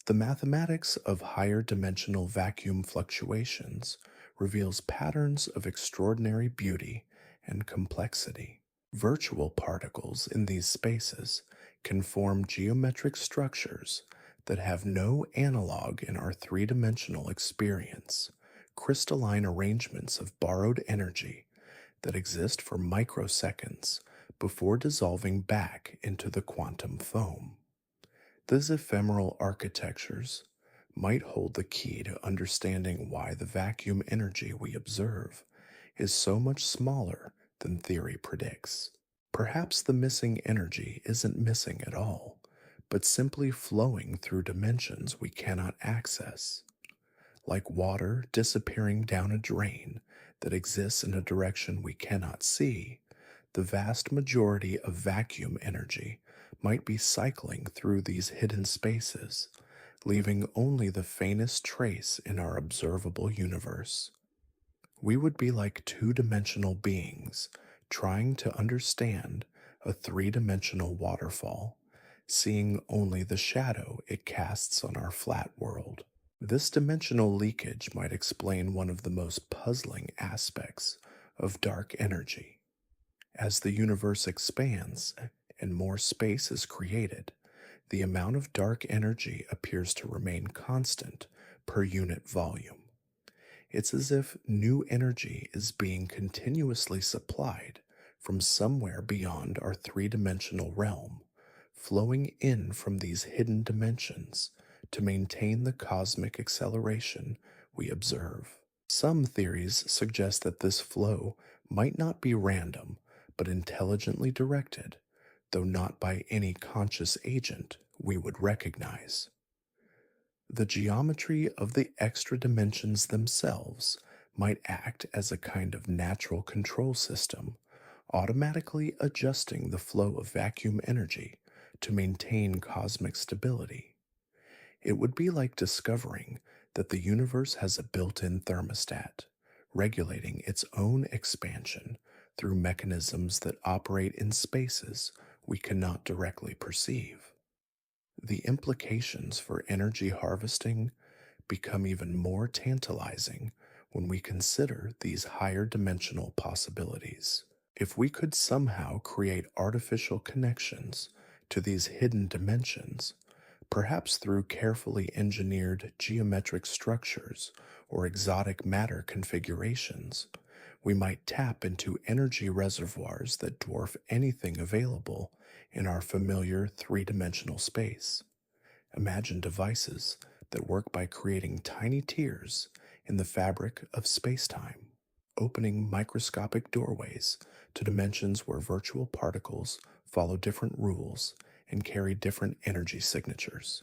The mathematics of higher dimensional vacuum fluctuations reveals patterns of extraordinary beauty and complexity. Virtual particles in these spaces can form geometric structures that have no analog in our three-dimensional experience, crystalline arrangements of borrowed energy that exist for microseconds before dissolving back into the quantum foam. These ephemeral architectures might hold the key to understanding why the vacuum energy we observe is so much smaller than theory predicts. Perhaps the missing energy isn't missing at all, but simply flowing through dimensions we cannot access, like water disappearing down a drain that exists in a direction we cannot see. The vast majority of vacuum energy might be cycling through these hidden spaces, leaving only the faintest trace in our observable universe. We would be like two-dimensional beings trying to understand a three-dimensional waterfall, seeing only the shadow it casts on our flat world. This dimensional leakage might explain one of the most puzzling aspects of dark energy. As the universe expands and more space is created, the amount of dark energy appears to remain constant per unit volume. It's as if new energy is being continuously supplied from somewhere beyond our three-dimensional realm, flowing in from these hidden dimensions to maintain the cosmic acceleration we observe. Some theories suggest that this flow might not be random, but intelligently directed, though not by any conscious agent we would recognize. The geometry of the extra dimensions themselves might act as a kind of natural control system, automatically adjusting the flow of vacuum energy to maintain cosmic stability. It would be like discovering that the universe has a built-in thermostat, regulating its own expansion through mechanisms that operate in spaces we cannot directly perceive. The implications for energy harvesting become even more tantalizing when we consider these higher dimensional possibilities. If we could somehow create artificial connections to these hidden dimensions, perhaps through carefully engineered geometric structures or exotic matter configurations, we might tap into energy reservoirs that dwarf anything available in our familiar three-dimensional space. Imagine devices that work by creating tiny tears in the fabric of space-time, opening microscopic doorways to dimensions where virtual particles follow different rules and carry different energy signatures.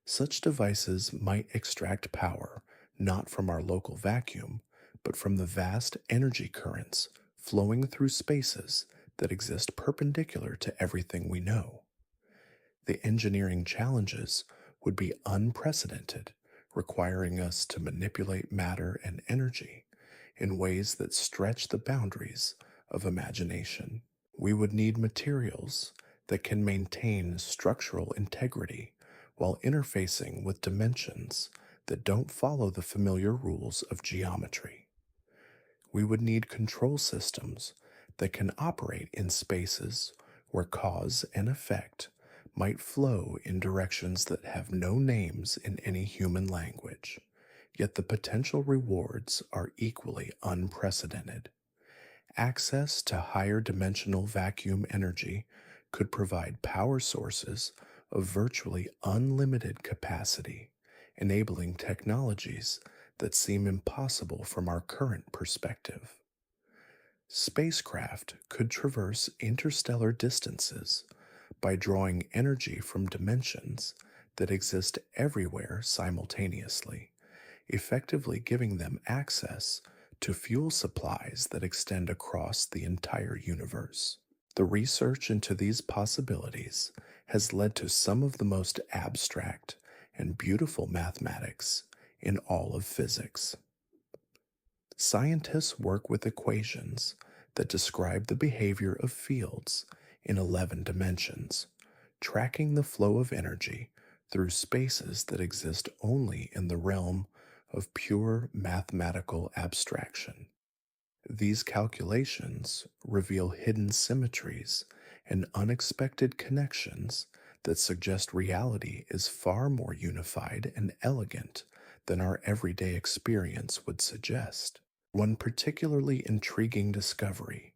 Such devices might extract power not from our local vacuum, but from the vast energy currents flowing through spaces that exist perpendicular to everything we know. The engineering challenges would be unprecedented, requiring us to manipulate matter and energy in ways that stretch the boundaries of imagination. We would need materials that can maintain structural integrity while interfacing with dimensions that don't follow the familiar rules of geometry. We would need control systems that can operate in spaces where cause and effect might flow in directions that have no names in any human language, yet the potential rewards are equally unprecedented. Access to higher dimensional vacuum energy could provide power sources of virtually unlimited capacity, enabling technologies that seem impossible from our current perspective. Spacecraft could traverse interstellar distances by drawing energy from dimensions that exist everywhere simultaneously, effectively giving them access to fuel supplies that extend across the entire universe. The research into these possibilities has led to some of the most abstract and beautiful mathematics in all of physics. Scientists work with equations that describe the behavior of fields in 11 dimensions, tracking the flow of energy through spaces that exist only in the realm of pure mathematical abstraction. These calculations reveal hidden symmetries and unexpected connections that suggest reality is far more unified and elegant than our everyday experience would suggest. One particularly intriguing discovery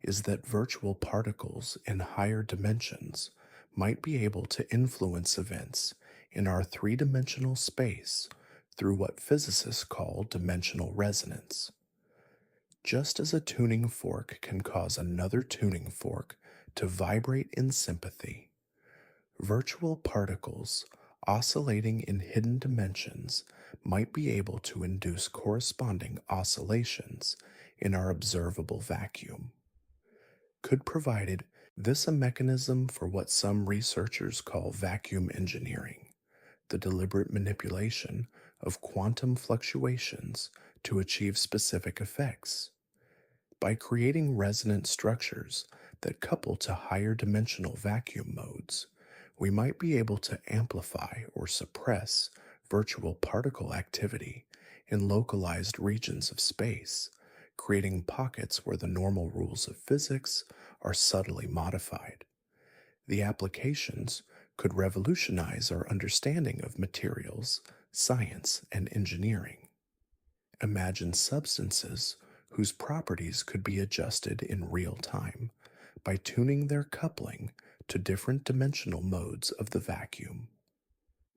is that virtual particles in higher dimensions might be able to influence events in our three-dimensional space through what physicists call dimensional resonance. Just as a tuning fork can cause another tuning fork to vibrate in sympathy, virtual particles oscillating in hidden dimensions might be able to induce corresponding oscillations in our observable vacuum. Could provided this a mechanism for what some researchers call vacuum engineering, the deliberate manipulation of quantum fluctuations to achieve specific effects. By creating resonant structures that couple to higher dimensional vacuum modes, we might be able to amplify or suppress virtual particle activity in localized regions of space, creating pockets where the normal rules of physics are subtly modified. The applications could revolutionize our understanding of materials, science, and engineering. Imagine substances whose properties could be adjusted in real time by tuning their coupling to different dimensional modes of the vacuum.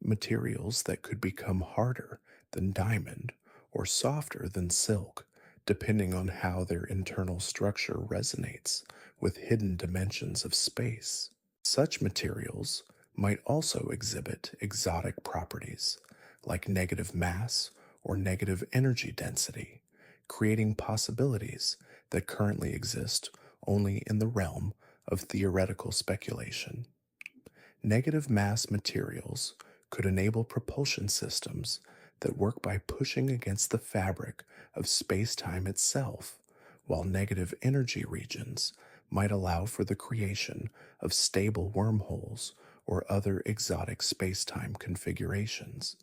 Materials that could become harder than diamond or softer than silk, depending on how their internal structure resonates with hidden dimensions of space. Such materials might also exhibit exotic properties, like negative mass or negative energy density, creating possibilities that currently exist only in the realm of theoretical speculation. Negative mass materials could enable propulsion systems that work by pushing against the fabric of space-time itself, while negative energy regions might allow for the creation of stable wormholes or other exotic space-time configurations.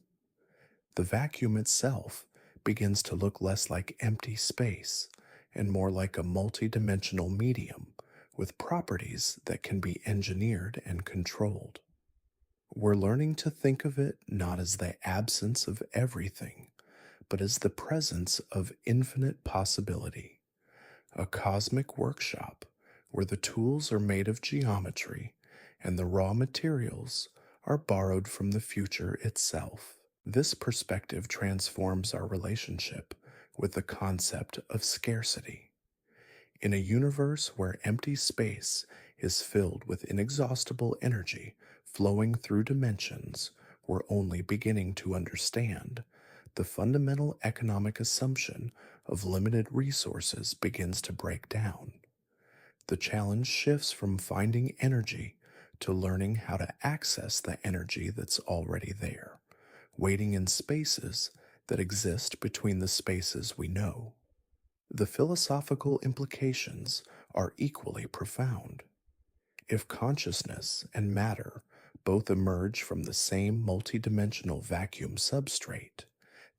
The vacuum itself begins to look less like empty space and more like a multidimensional medium with properties that can be engineered and controlled. We're learning to think of it not as the absence of everything, but as the presence of infinite possibility, a cosmic workshop where the tools are made of geometry and the raw materials are borrowed from the future itself. This perspective transforms our relationship with the concept of scarcity. In a universe where empty space is filled with inexhaustible energy flowing through dimensions we're only beginning to understand, the fundamental economic assumption of limited resources begins to break down. The challenge shifts from finding energy to learning how to access the energy that's already there, waiting in spaces that exist between the spaces we know. The philosophical implications are equally profound. If consciousness and matter both emerge from the same multidimensional vacuum substrate,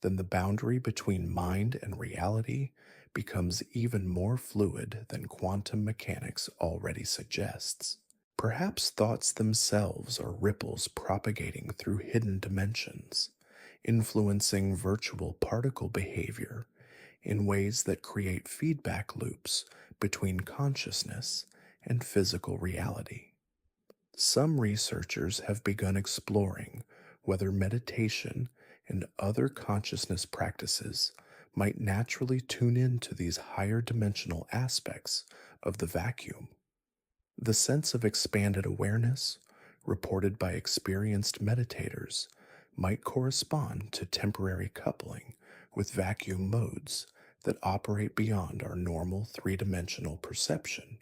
then the boundary between mind and reality becomes even more fluid than quantum mechanics already suggests. Perhaps thoughts themselves are ripples propagating through hidden dimensions, influencing virtual particle behavior in ways that create feedback loops between consciousness and physical reality. Some researchers have begun exploring whether meditation and other consciousness practices might naturally tune into these higher dimensional aspects of the vacuum. The sense of expanded awareness, reported by experienced meditators, might correspond to temporary coupling with vacuum modes that operate beyond our normal three-dimensional perception.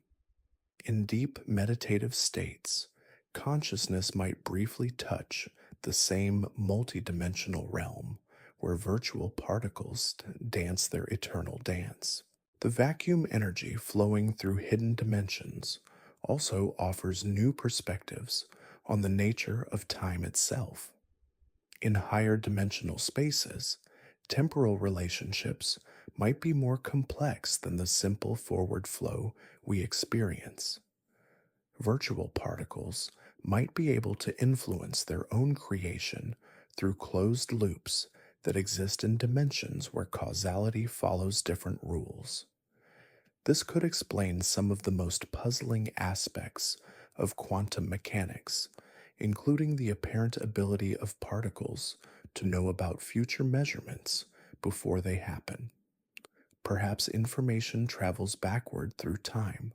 In deep meditative states, consciousness might briefly touch the same multidimensional realm where virtual particles dance their eternal dance. The vacuum energy flowing through hidden dimensions also offers new perspectives on the nature of time itself. In higher dimensional spaces, temporal relationships might be more complex than the simple forward flow we experience. Virtual particles might be able to influence their own creation through closed loops that exist in dimensions where causality follows different rules. This could explain some of the most puzzling aspects of quantum mechanics, including the apparent ability of particles to know about future measurements before they happen. Perhaps information travels backward through time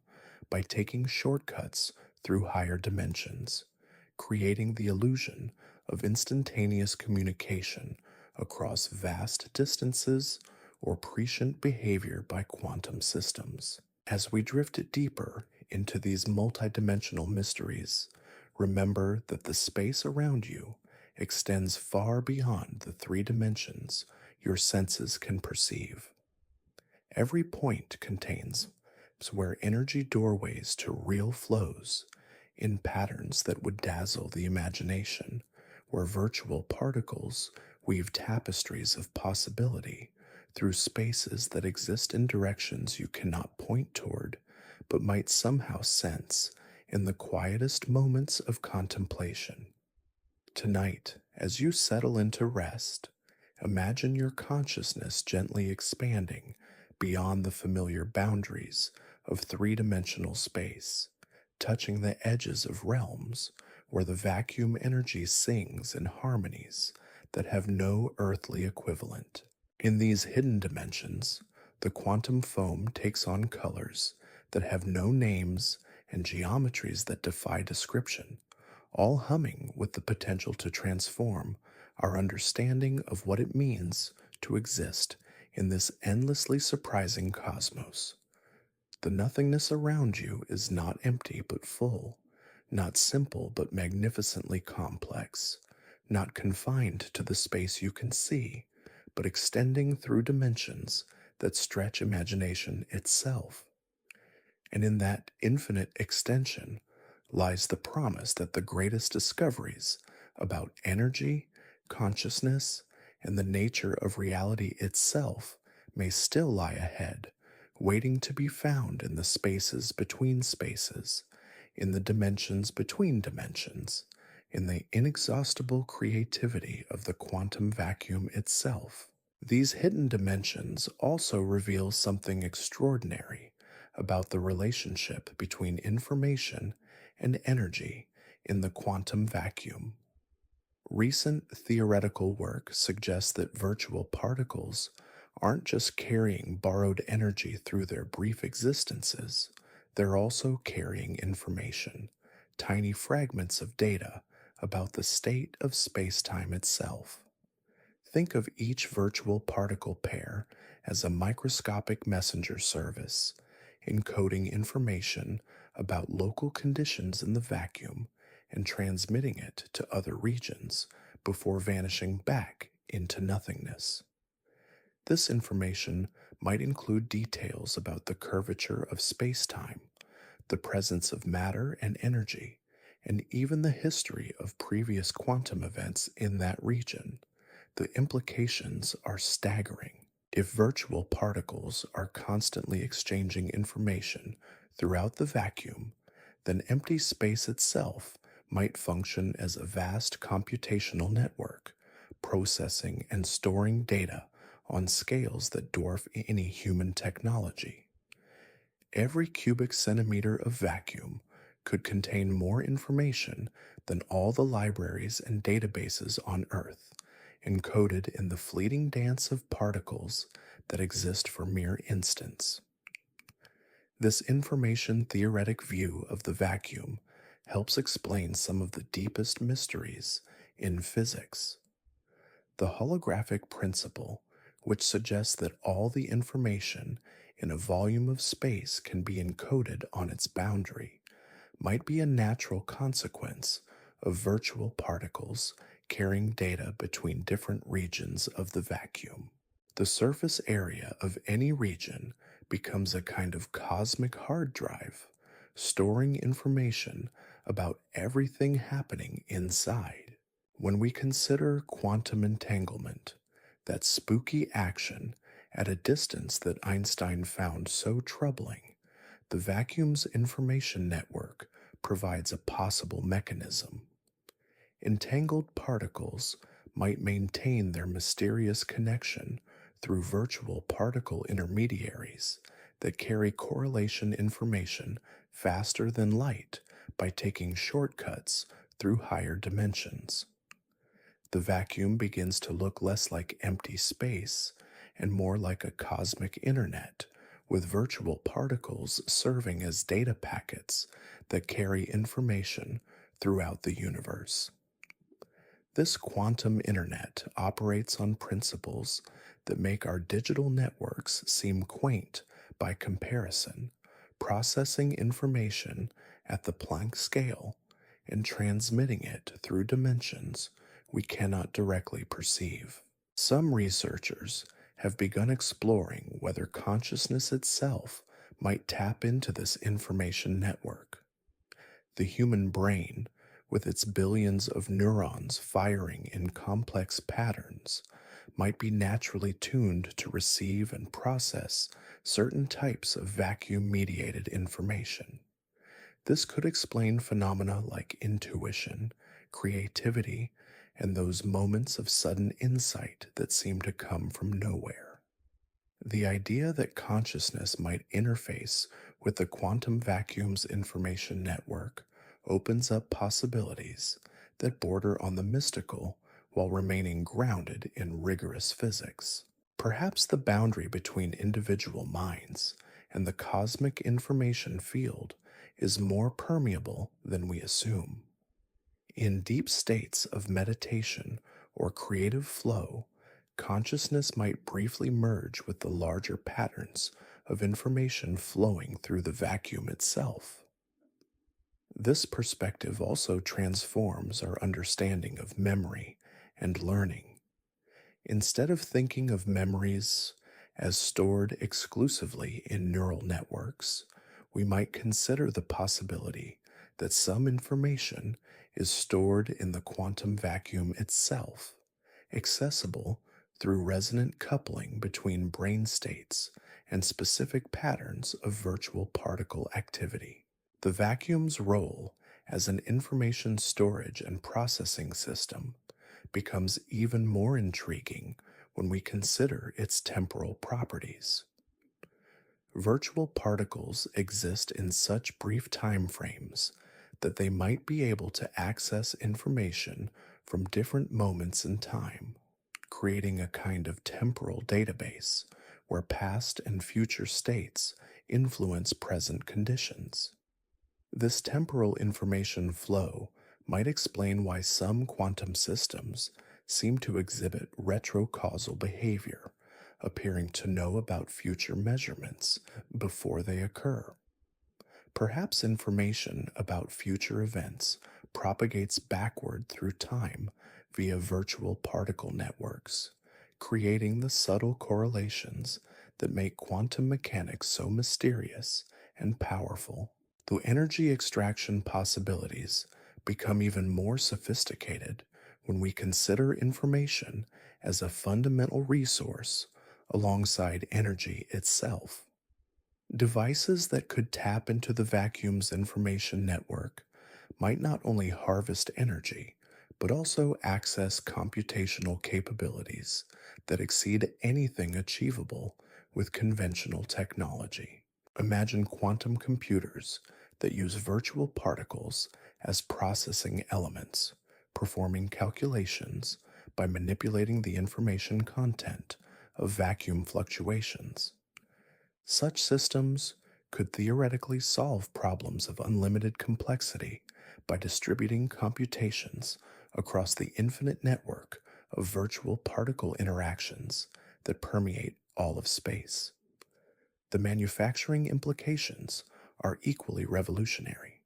by taking shortcuts through higher dimensions, creating the illusion of instantaneous communication across vast distances or prescient behavior by quantum systems. As we drift deeper into these multidimensional mysteries, remember that the space around you extends far beyond the three dimensions your senses can perceive. Every point contains where energy doorways to real flows in patterns that would dazzle the imagination, where virtual particles weave tapestries of possibility through spaces that exist in directions you cannot point toward, but might somehow sense in the quietest moments of contemplation. Tonight, as you settle into rest, imagine your consciousness gently expanding beyond the familiar boundaries of three-dimensional space, touching the edges of realms where the vacuum energy sings in harmonies that have no earthly equivalent. In these hidden dimensions, the quantum foam takes on colors that have no names and geometries that defy description, all humming with the potential to transform our understanding of what it means to exist in this endlessly surprising cosmos. The nothingness around you is not empty but full, not simple but magnificently complex, not confined to the space you can see, but extending through dimensions that stretch imagination itself. And in that infinite extension lies the promise that the greatest discoveries about energy, consciousness, and the nature of reality itself may still lie ahead, waiting to be found in the spaces between spaces, in the dimensions between dimensions, in the inexhaustible creativity of the quantum vacuum itself. These hidden dimensions also reveal something extraordinary about the relationship between information and energy in the quantum vacuum. Recent theoretical work suggests that virtual particles aren't just carrying borrowed energy through their brief existences, they're also carrying information, tiny fragments of data about the state of space-time itself. Think of each virtual particle pair as a microscopic messenger service, encoding information about local conditions in the vacuum and transmitting it to other regions before vanishing back into nothingness. This information might include details about the curvature of space-time, the presence of matter and energy, and even the history of previous quantum events in that region. The implications are staggering. If virtual particles are constantly exchanging information throughout the vacuum, then empty space itself might function as a vast computational network, processing and storing data on scales that dwarf any human technology. Every cubic centimeter of vacuum could contain more information than all the libraries and databases on Earth, encoded in the fleeting dance of particles that exist for mere instants. This information theoretic view of the vacuum helps explain some of the deepest mysteries in physics. The holographic principle, which suggests that all the information in a volume of space can be encoded on its boundary, might be a natural consequence of virtual particles carrying data between different regions of the vacuum. The surface area of any region becomes a kind of cosmic hard drive, storing information about everything happening inside. When we consider quantum entanglement, that spooky action at a distance that Einstein found so troubling, the vacuum's information network provides a possible mechanism. Entangled particles might maintain their mysterious connection through virtual particle intermediaries that carry correlation information faster than light by taking shortcuts through higher dimensions. The vacuum begins to look less like empty space and more like a cosmic internet, with virtual particles serving as data packets that carry information throughout the universe. This quantum internet operates on principles that make our digital networks seem quaint by comparison, processing information at the Planck scale and transmitting it through dimensions we cannot directly perceive. Some researchers have begun exploring whether consciousness itself might tap into this information network. The human brain, with its billions of neurons firing in complex patterns, might be naturally tuned to receive and process certain types of vacuum-mediated information. This could explain phenomena like intuition, creativity, and those moments of sudden insight that seem to come from nowhere. The idea that consciousness might interface with the quantum vacuum's information network opens up possibilities that border on the mystical while remaining grounded in rigorous physics. Perhaps the boundary between individual minds and the cosmic information field is more permeable than we assume. In deep states of meditation or creative flow, consciousness might briefly merge with the larger patterns of information flowing through the vacuum itself. This perspective also transforms our understanding of memory and learning. Instead of thinking of memories as stored exclusively in neural networks, we might consider the possibility that some information is stored in the quantum vacuum itself, accessible through resonant coupling between brain states and specific patterns of virtual particle activity. The vacuum's role as an information storage and processing system becomes even more intriguing when we consider its temporal properties. Virtual particles exist in such brief time frames that they might be able to access information from different moments in time, creating a kind of temporal database where past and future states influence present conditions. This temporal information flow might explain why some quantum systems seem to exhibit retrocausal behavior, appearing to know about future measurements before they occur. Perhaps information about future events propagates backward through time via virtual particle networks, creating the subtle correlations that make quantum mechanics so mysterious and powerful. The energy extraction possibilities become even more sophisticated when we consider information as a fundamental resource alongside energy itself. Devices that could tap into the vacuum's information network might not only harvest energy, but also access computational capabilities that exceed anything achievable with conventional technology. Imagine quantum computers that use virtual particles as processing elements, performing calculations by manipulating the information content of vacuum fluctuations. Such systems could theoretically solve problems of unlimited complexity by distributing computations across the infinite network of virtual particle interactions that permeate all of space. The manufacturing implications are equally revolutionary.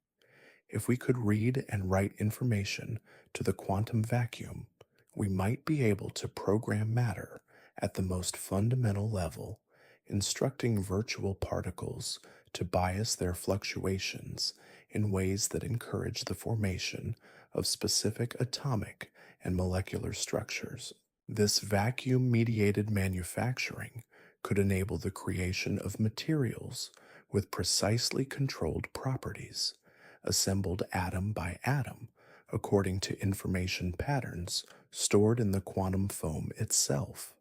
If we could read and write information to the quantum vacuum, we might be able to program matter at the most fundamental level, instructing virtual particles to bias their fluctuations in ways that encourage the formation of specific atomic and molecular structures. This vacuum mediated manufacturing could enable the creation of materials with precisely controlled properties, assembled atom by atom according to information patterns stored in the quantum foam itself.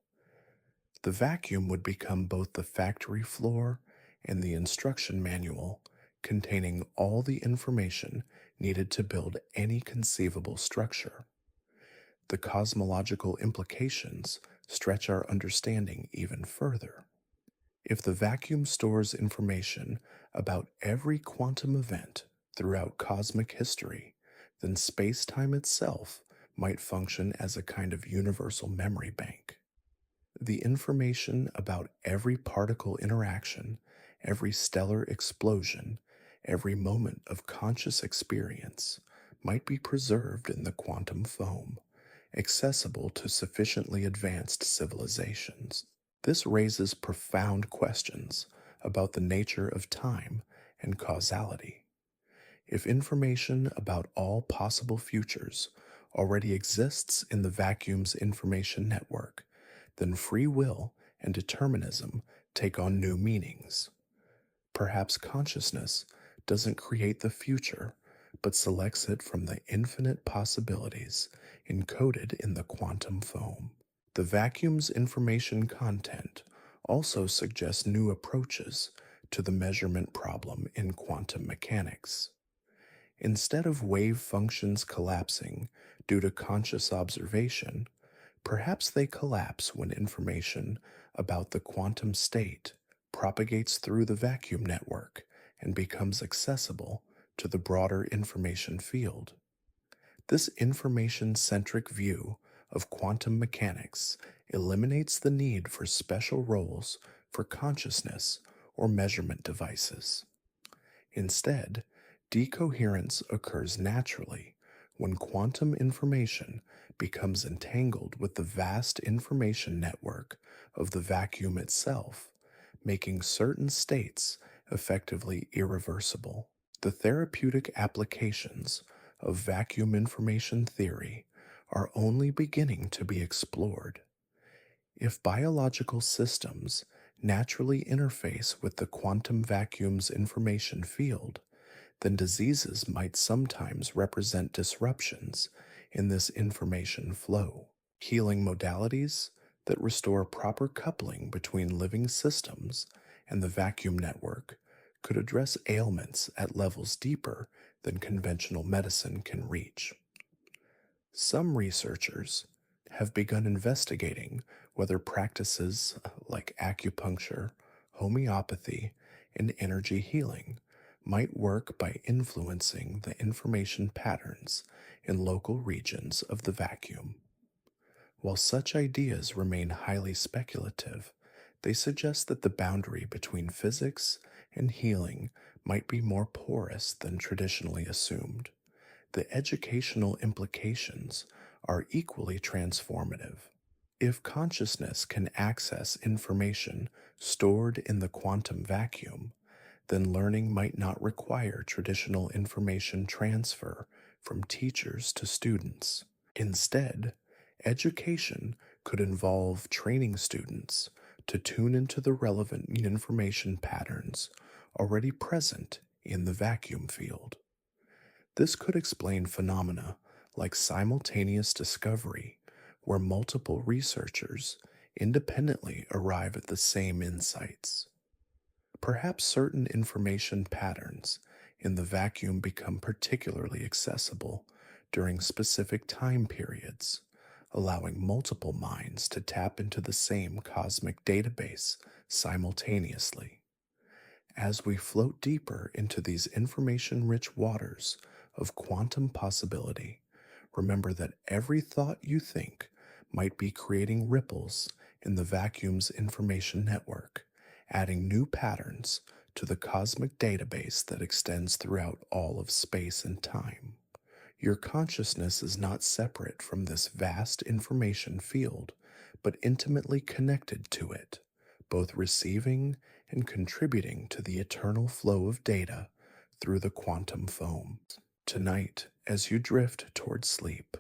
The vacuum would become both the factory floor and the instruction manual containing all the information needed to build any conceivable structure. The cosmological implications stretch our understanding even further. If the vacuum stores information about every quantum event throughout cosmic history, then space-time itself might function as a kind of universal memory bank. The information about every particle interaction, every stellar explosion, every moment of conscious experience might be preserved in the quantum foam, accessible to sufficiently advanced civilizations. This raises profound questions about the nature of time and causality. If information about all possible futures already exists in the vacuum's information network, then free will and determinism take on new meanings. Perhaps consciousness doesn't create the future, but selects it from the infinite possibilities encoded in the quantum foam. The vacuum's information content also suggests new approaches to the measurement problem in quantum mechanics. Instead of wave functions collapsing due to conscious observation, perhaps they collapse when information about the quantum state propagates through the vacuum network and becomes accessible to the broader information field. This information-centric view of quantum mechanics eliminates the need for special roles for consciousness or measurement devices. Instead, decoherence occurs naturally when quantum information becomes entangled with the vast information network of the vacuum itself, making certain states effectively irreversible. The therapeutic applications of vacuum information theory are only beginning to be explored. If biological systems naturally interface with the quantum vacuum's information field, then diseases might sometimes represent disruptions in this information flow. Healing modalities that restore proper coupling between living systems and the vacuum network could address ailments at levels deeper than conventional medicine can reach. Some researchers have begun investigating whether practices like acupuncture, homeopathy, and energy healing might work by influencing the information patterns in local regions of the vacuum. While such ideas remain highly speculative, they suggest that the boundary between physics and healing might be more porous than traditionally assumed. The educational implications are equally transformative. If consciousness can access information stored in the quantum vacuum, then learning might not require traditional information transfer from teachers to students. Instead, education could involve training students to tune into the relevant information patterns already present in the vacuum field. This could explain phenomena like simultaneous discovery, where multiple researchers independently arrive at the same insights. Perhaps certain information patterns in the vacuum become particularly accessible during specific time periods, allowing multiple minds to tap into the same cosmic database simultaneously. As we float deeper into these information rich waters of quantum possibility, remember that every thought you think might be creating ripples in the vacuum's information network, adding new patterns to the cosmic database that extends throughout all of space and time. Your consciousness is not separate from this vast information field, but intimately connected to it, both receiving and contributing to the eternal flow of data through the quantum foam. Tonight, as you drift toward sleep,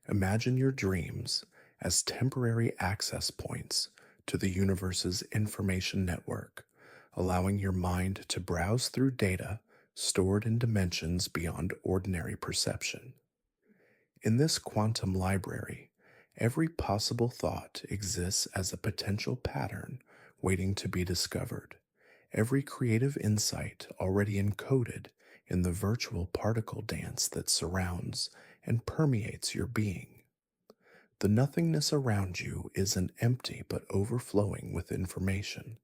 imagine your dreams as temporary access points to the universe's information network, allowing your mind to browse through data stored in dimensions beyond ordinary perception. In this quantum library, every possible thought exists as a potential pattern waiting to be discovered, every creative insight already encoded in the virtual particle dance that surrounds and permeates your being. The nothingness around you isn't empty but overflowing with information,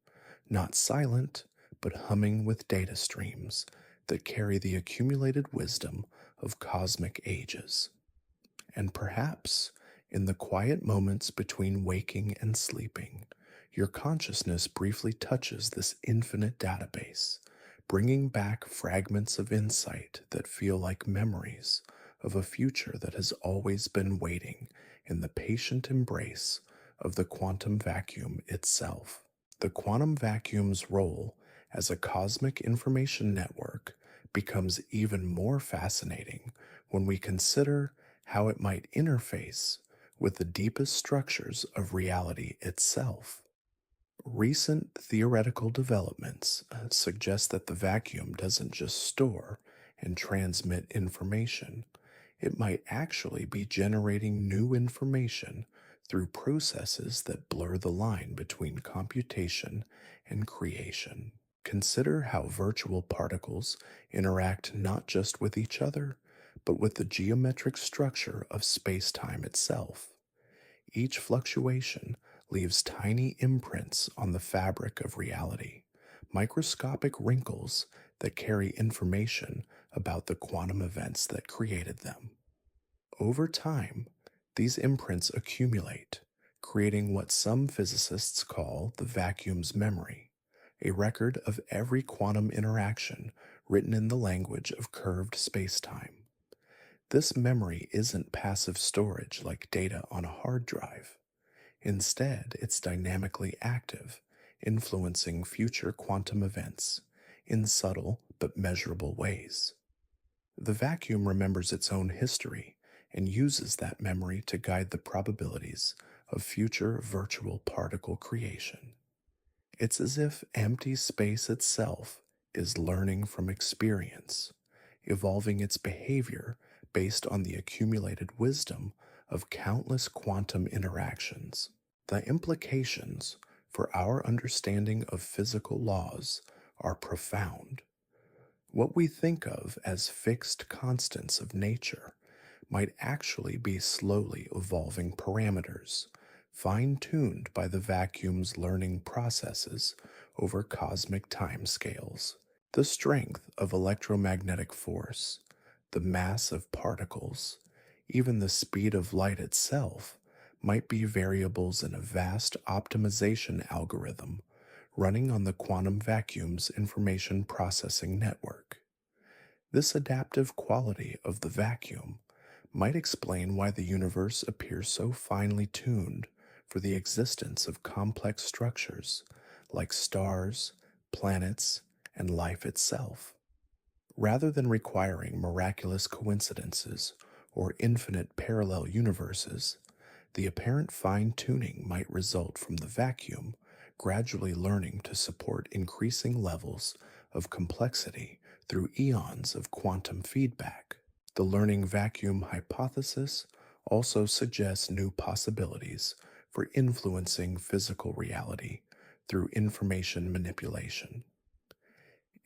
not silent but humming with data streams that carry the accumulated wisdom of cosmic ages. And perhaps, in the quiet moments between waking and sleeping, your consciousness briefly touches this infinite database, bringing back fragments of insight that feel like memories of a future that has always been waiting in the patient embrace of the quantum vacuum itself. The quantum vacuum's role as a cosmic information network becomes even more fascinating when we consider how it might interface with the deepest structures of reality itself. Recent theoretical developments suggest that the vacuum doesn't just store and transmit information, it might actually be generating new information through processes that blur the line between computation and creation. Consider how virtual particles interact not just with each other, but with the geometric structure of space-time itself. Each fluctuation leaves tiny imprints on the fabric of reality, microscopic wrinkles that carry information about the quantum events that created them. Over time, these imprints accumulate, creating what some physicists call the vacuum's memory, a record of every quantum interaction written in the language of curved spacetime. This memory isn't passive storage like data on a hard drive. Instead, it's dynamically active, influencing future quantum events in subtle but measurable ways. The vacuum remembers its own history and uses that memory to guide the probabilities of future virtual particle creation. It's as if empty space itself is learning from experience, evolving its behavior based on the accumulated wisdom of countless quantum interactions. The implications for our understanding of physical laws are profound. What we think of as fixed constants of nature might actually be slowly evolving parameters, fine-tuned by the vacuum's learning processes over cosmic timescales. The strength of electromagnetic force, the mass of particles, even the speed of light itself might be variables in a vast optimization algorithm running on the quantum vacuum's information processing network. This adaptive quality of the vacuum might explain why the universe appears so finely tuned for the existence of complex structures like stars, planets, and life itself. Rather than requiring miraculous coincidences or infinite parallel universes, the apparent fine tuning might result from the vacuum gradually learning to support increasing levels of complexity through eons of quantum feedback. The learning vacuum hypothesis also suggests new possibilities for influencing physical reality through information manipulation.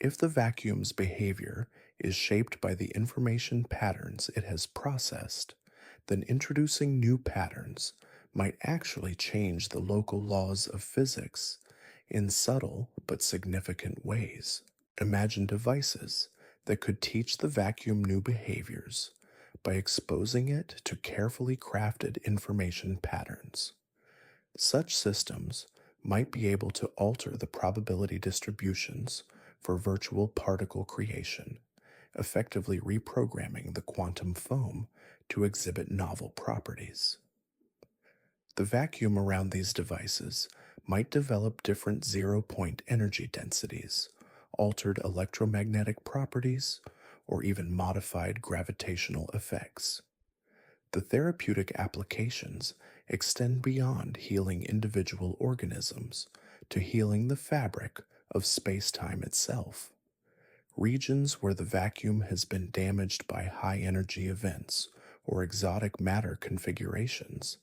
If the vacuum's behavior is shaped by the information patterns it has processed, then introducing new patterns might actually change the local laws of physics in subtle but significant ways. Imagine devices that could teach the vacuum new behaviors by exposing it to carefully crafted information patterns. Such systems might be able to alter the probability distributions for virtual particle creation, effectively reprogramming the quantum foam to exhibit novel properties. The vacuum around these devices might develop different zero-point energy densities, altered electromagnetic properties, or even modified gravitational effects. The therapeutic applications extend beyond healing individual organisms to healing the fabric of space-time itself. Regions where the vacuum has been damaged by high energy events or exotic matter configurations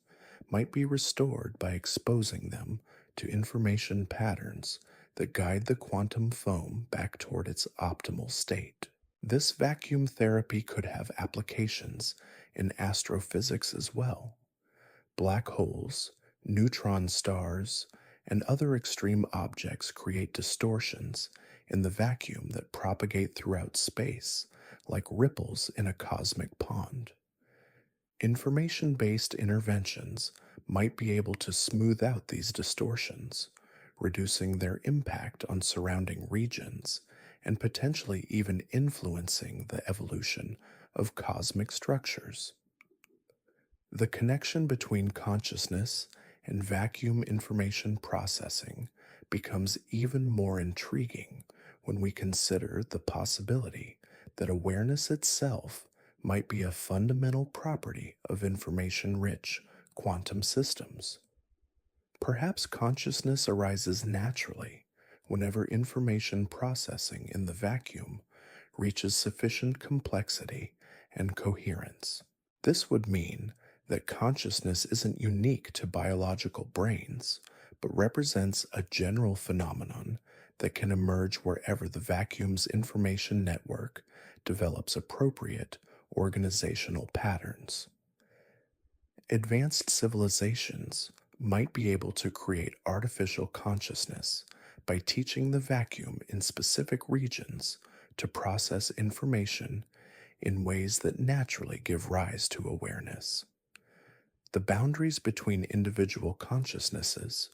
might be restored by exposing them to information patterns that guide the quantum foam back toward its optimal state. This vacuum therapy could have applications in astrophysics as well. Black holes, neutron stars, and other extreme objects create distortions in the vacuum that propagate throughout space like ripples in a cosmic pond. Information based interventions might be able to smooth out these distortions, reducing their impact on surrounding regions and potentially even influencing the evolution of cosmic structures. The connection between consciousness and vacuum information processing becomes even more intriguing when we consider the possibility that awareness itself might be a fundamental property of information rich quantum systems. Perhaps consciousness arises naturally whenever information processing in the vacuum reaches sufficient complexity and coherence. This would mean that consciousness isn't unique to biological brains, but represents a general phenomenon that can emerge wherever the vacuum's information network develops appropriate organizational patterns. Advanced civilizations might be able to create artificial consciousness by teaching the vacuum in specific regions to process information in ways that naturally give rise to awareness. The boundaries between individual consciousnesses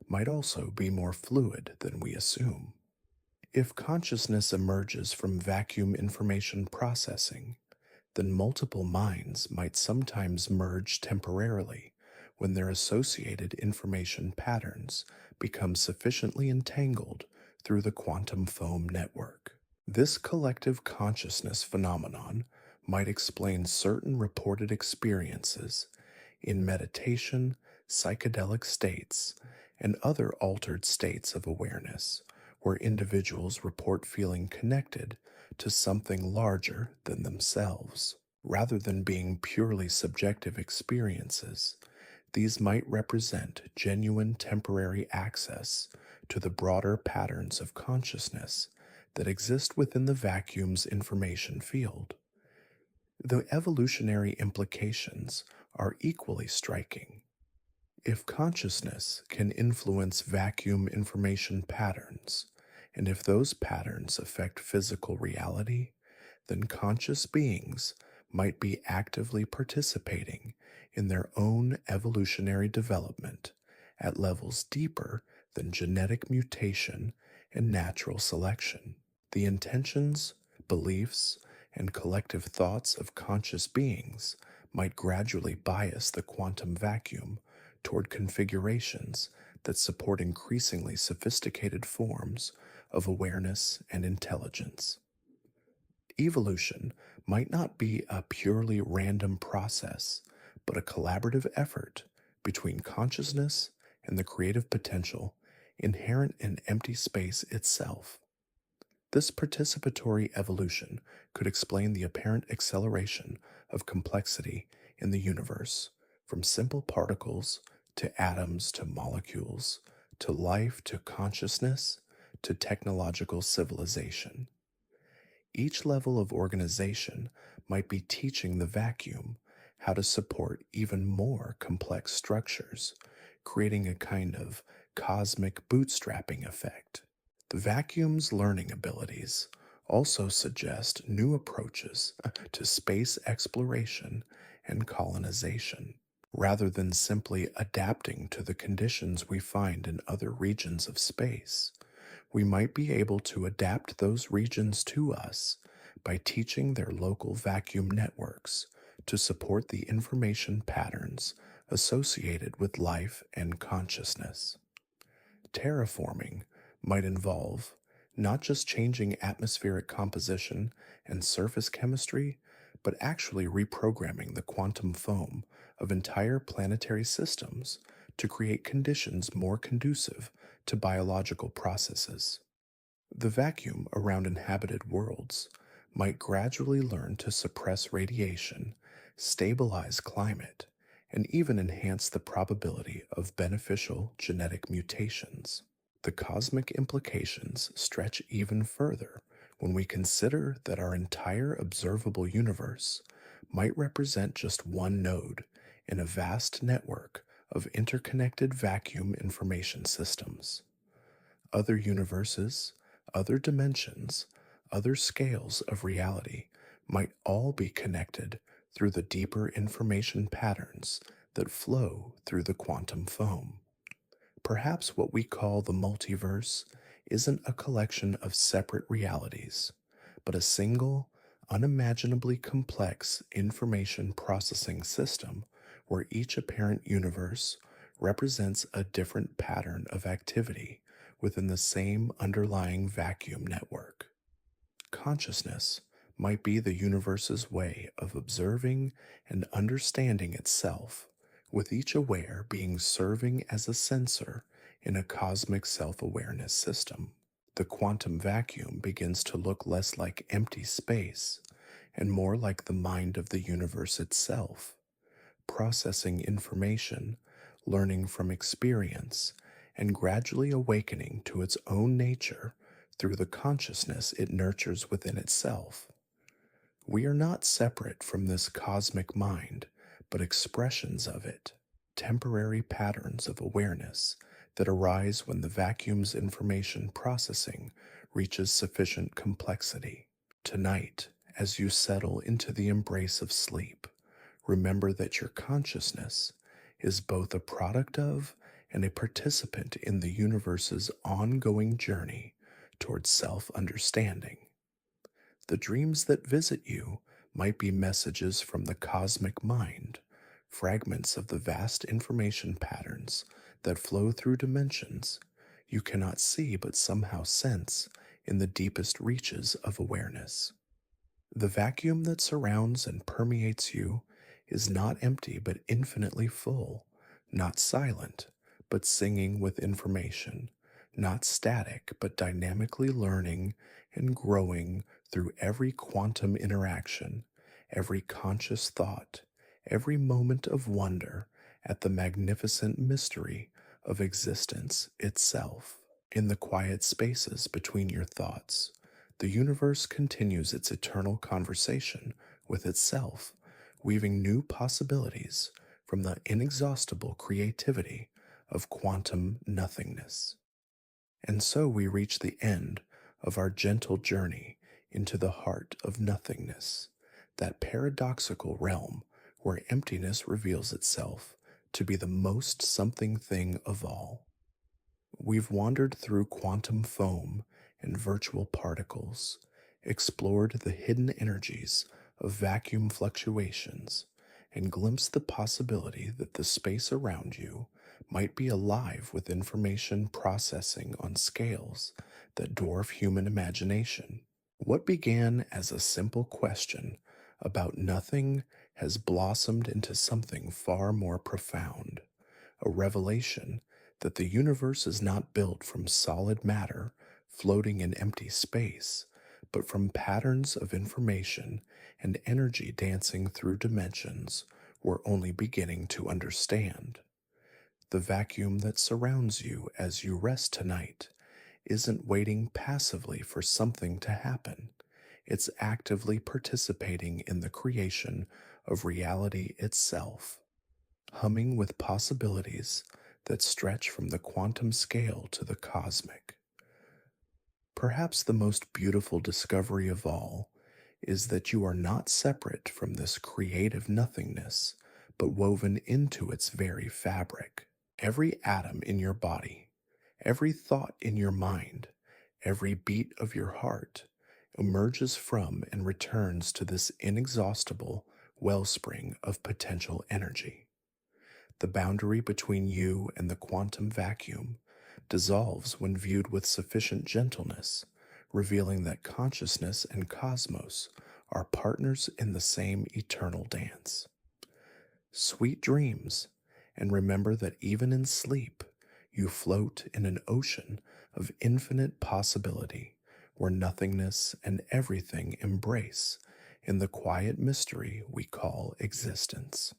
might also be more fluid than we assume. If consciousness emerges from vacuum information processing, then multiple minds might sometimes merge temporarily when their associated information patterns become sufficiently entangled through the quantum foam network. This collective consciousness phenomenon might explain certain reported experiences in meditation, psychedelic states, and other altered states of awareness, where individuals report feeling connected to something larger than themselves. Rather than being purely subjective experiences, these might represent genuine temporary access to the broader patterns of consciousness that exist within the vacuum's information field. The evolutionary implications are equally striking. If consciousness can influence vacuum information patterns, and if those patterns affect physical reality, then conscious beings might be actively participating in their own evolutionary development at levels deeper than genetic mutation and natural selection. The intentions, beliefs, and collective thoughts of conscious beings might gradually bias the quantum vacuum toward configurations that support increasingly sophisticated forms of awareness and intelligence. Evolution might not be a purely random process, but a collaborative effort between consciousness and the creative potential inherent in empty space itself. This participatory evolution could explain the apparent acceleration of complexity in the universe, from simple particles to atoms to molecules, to life to consciousness to technological civilization. Each level of organization might be teaching the vacuum how to support even more complex structures, creating a kind of cosmic bootstrapping effect. The vacuum's learning abilities also suggest new approaches to space exploration and colonization. Rather than simply adapting to the conditions we find in other regions of space, we might be able to adapt those regions to us by teaching their local vacuum networks to support the information patterns associated with life and consciousness. Terraforming might involve not just changing atmospheric composition and surface chemistry, but actually reprogramming the quantum foam of entire planetary systems to create conditions more conducive to biological processes. The vacuum around inhabited worlds might gradually learn to suppress radiation, stabilize climate, and even enhance the probability of beneficial genetic mutations. The cosmic implications stretch even further when we consider that our entire observable universe might represent just one node in a vast network of interconnected vacuum information systems. Other universes, other dimensions, other scales of reality might all be connected through the deeper information patterns that flow through the quantum foam. Perhaps what we call the multiverse isn't a collection of separate realities, but a single, unimaginably complex information processing system where each apparent universe represents a different pattern of activity within the same underlying vacuum network. Consciousness might be the universe's way of observing and understanding itself, with each aware being serving as a sensor in a cosmic self awareness system. The quantum vacuum begins to look less like empty space and more like the mind of the universe itself, processing information, learning from experience, and gradually awakening to its own nature through the consciousness it nurtures within itself. We are not separate from this cosmic mind, but expressions of it, temporary patterns of awareness that arise when the vacuum's information processing reaches sufficient complexity. Tonight, as you settle into the embrace of sleep, remember that your consciousness is both a product of and a participant in the universe's ongoing journey towards self understanding. The dreams that visit you might be messages from the cosmic mind, fragments of the vast information patterns that flow through dimensions you cannot see but somehow sense in the deepest reaches of awareness. The vacuum that surrounds and permeates you is not empty but infinitely full, not silent but singing with information, not static but dynamically learning and growing through every quantum interaction, every conscious thought, every moment of wonder at the magnificent mystery of existence itself. In the quiet spaces between your thoughts, the universe continues its eternal conversation with itself, weaving new possibilities from the inexhaustible creativity of quantum nothingness. And so we reach the end of our gentle journey into the heart of nothingness, that paradoxical realm where emptiness reveals itself to be the most something thing of all. We've wandered through quantum foam and virtual particles, explored the hidden energies of vacuum fluctuations, and glimpsed the possibility that the space around you might be alive with information processing on scales that dwarf human imagination. What began as a simple question about nothing has blossomed into something far more profound, a revelation that the universe is not built from solid matter floating in empty space, but from patterns of information and energy dancing through dimensions we're only beginning to understand. The vacuum that surrounds you as you rest tonight isn't waiting passively for something to happen. It's actively participating in the creation of reality itself, humming with possibilities that stretch from the quantum scale to the cosmic. Perhaps the most beautiful discovery of all is that you are not separate from this creative nothingness, but woven into its very fabric. Every atom in your body, every thought in your mind, every beat of your heart emerges from and returns to this inexhaustible wellspring of potential energy. The boundary between you and the quantum vacuum dissolves when viewed with sufficient gentleness, revealing that consciousness and cosmos are partners in the same eternal dance. Sweet dreams, and remember that even in sleep, you float in an ocean of infinite possibility where nothingness and everything embrace in the quiet mystery we call existence.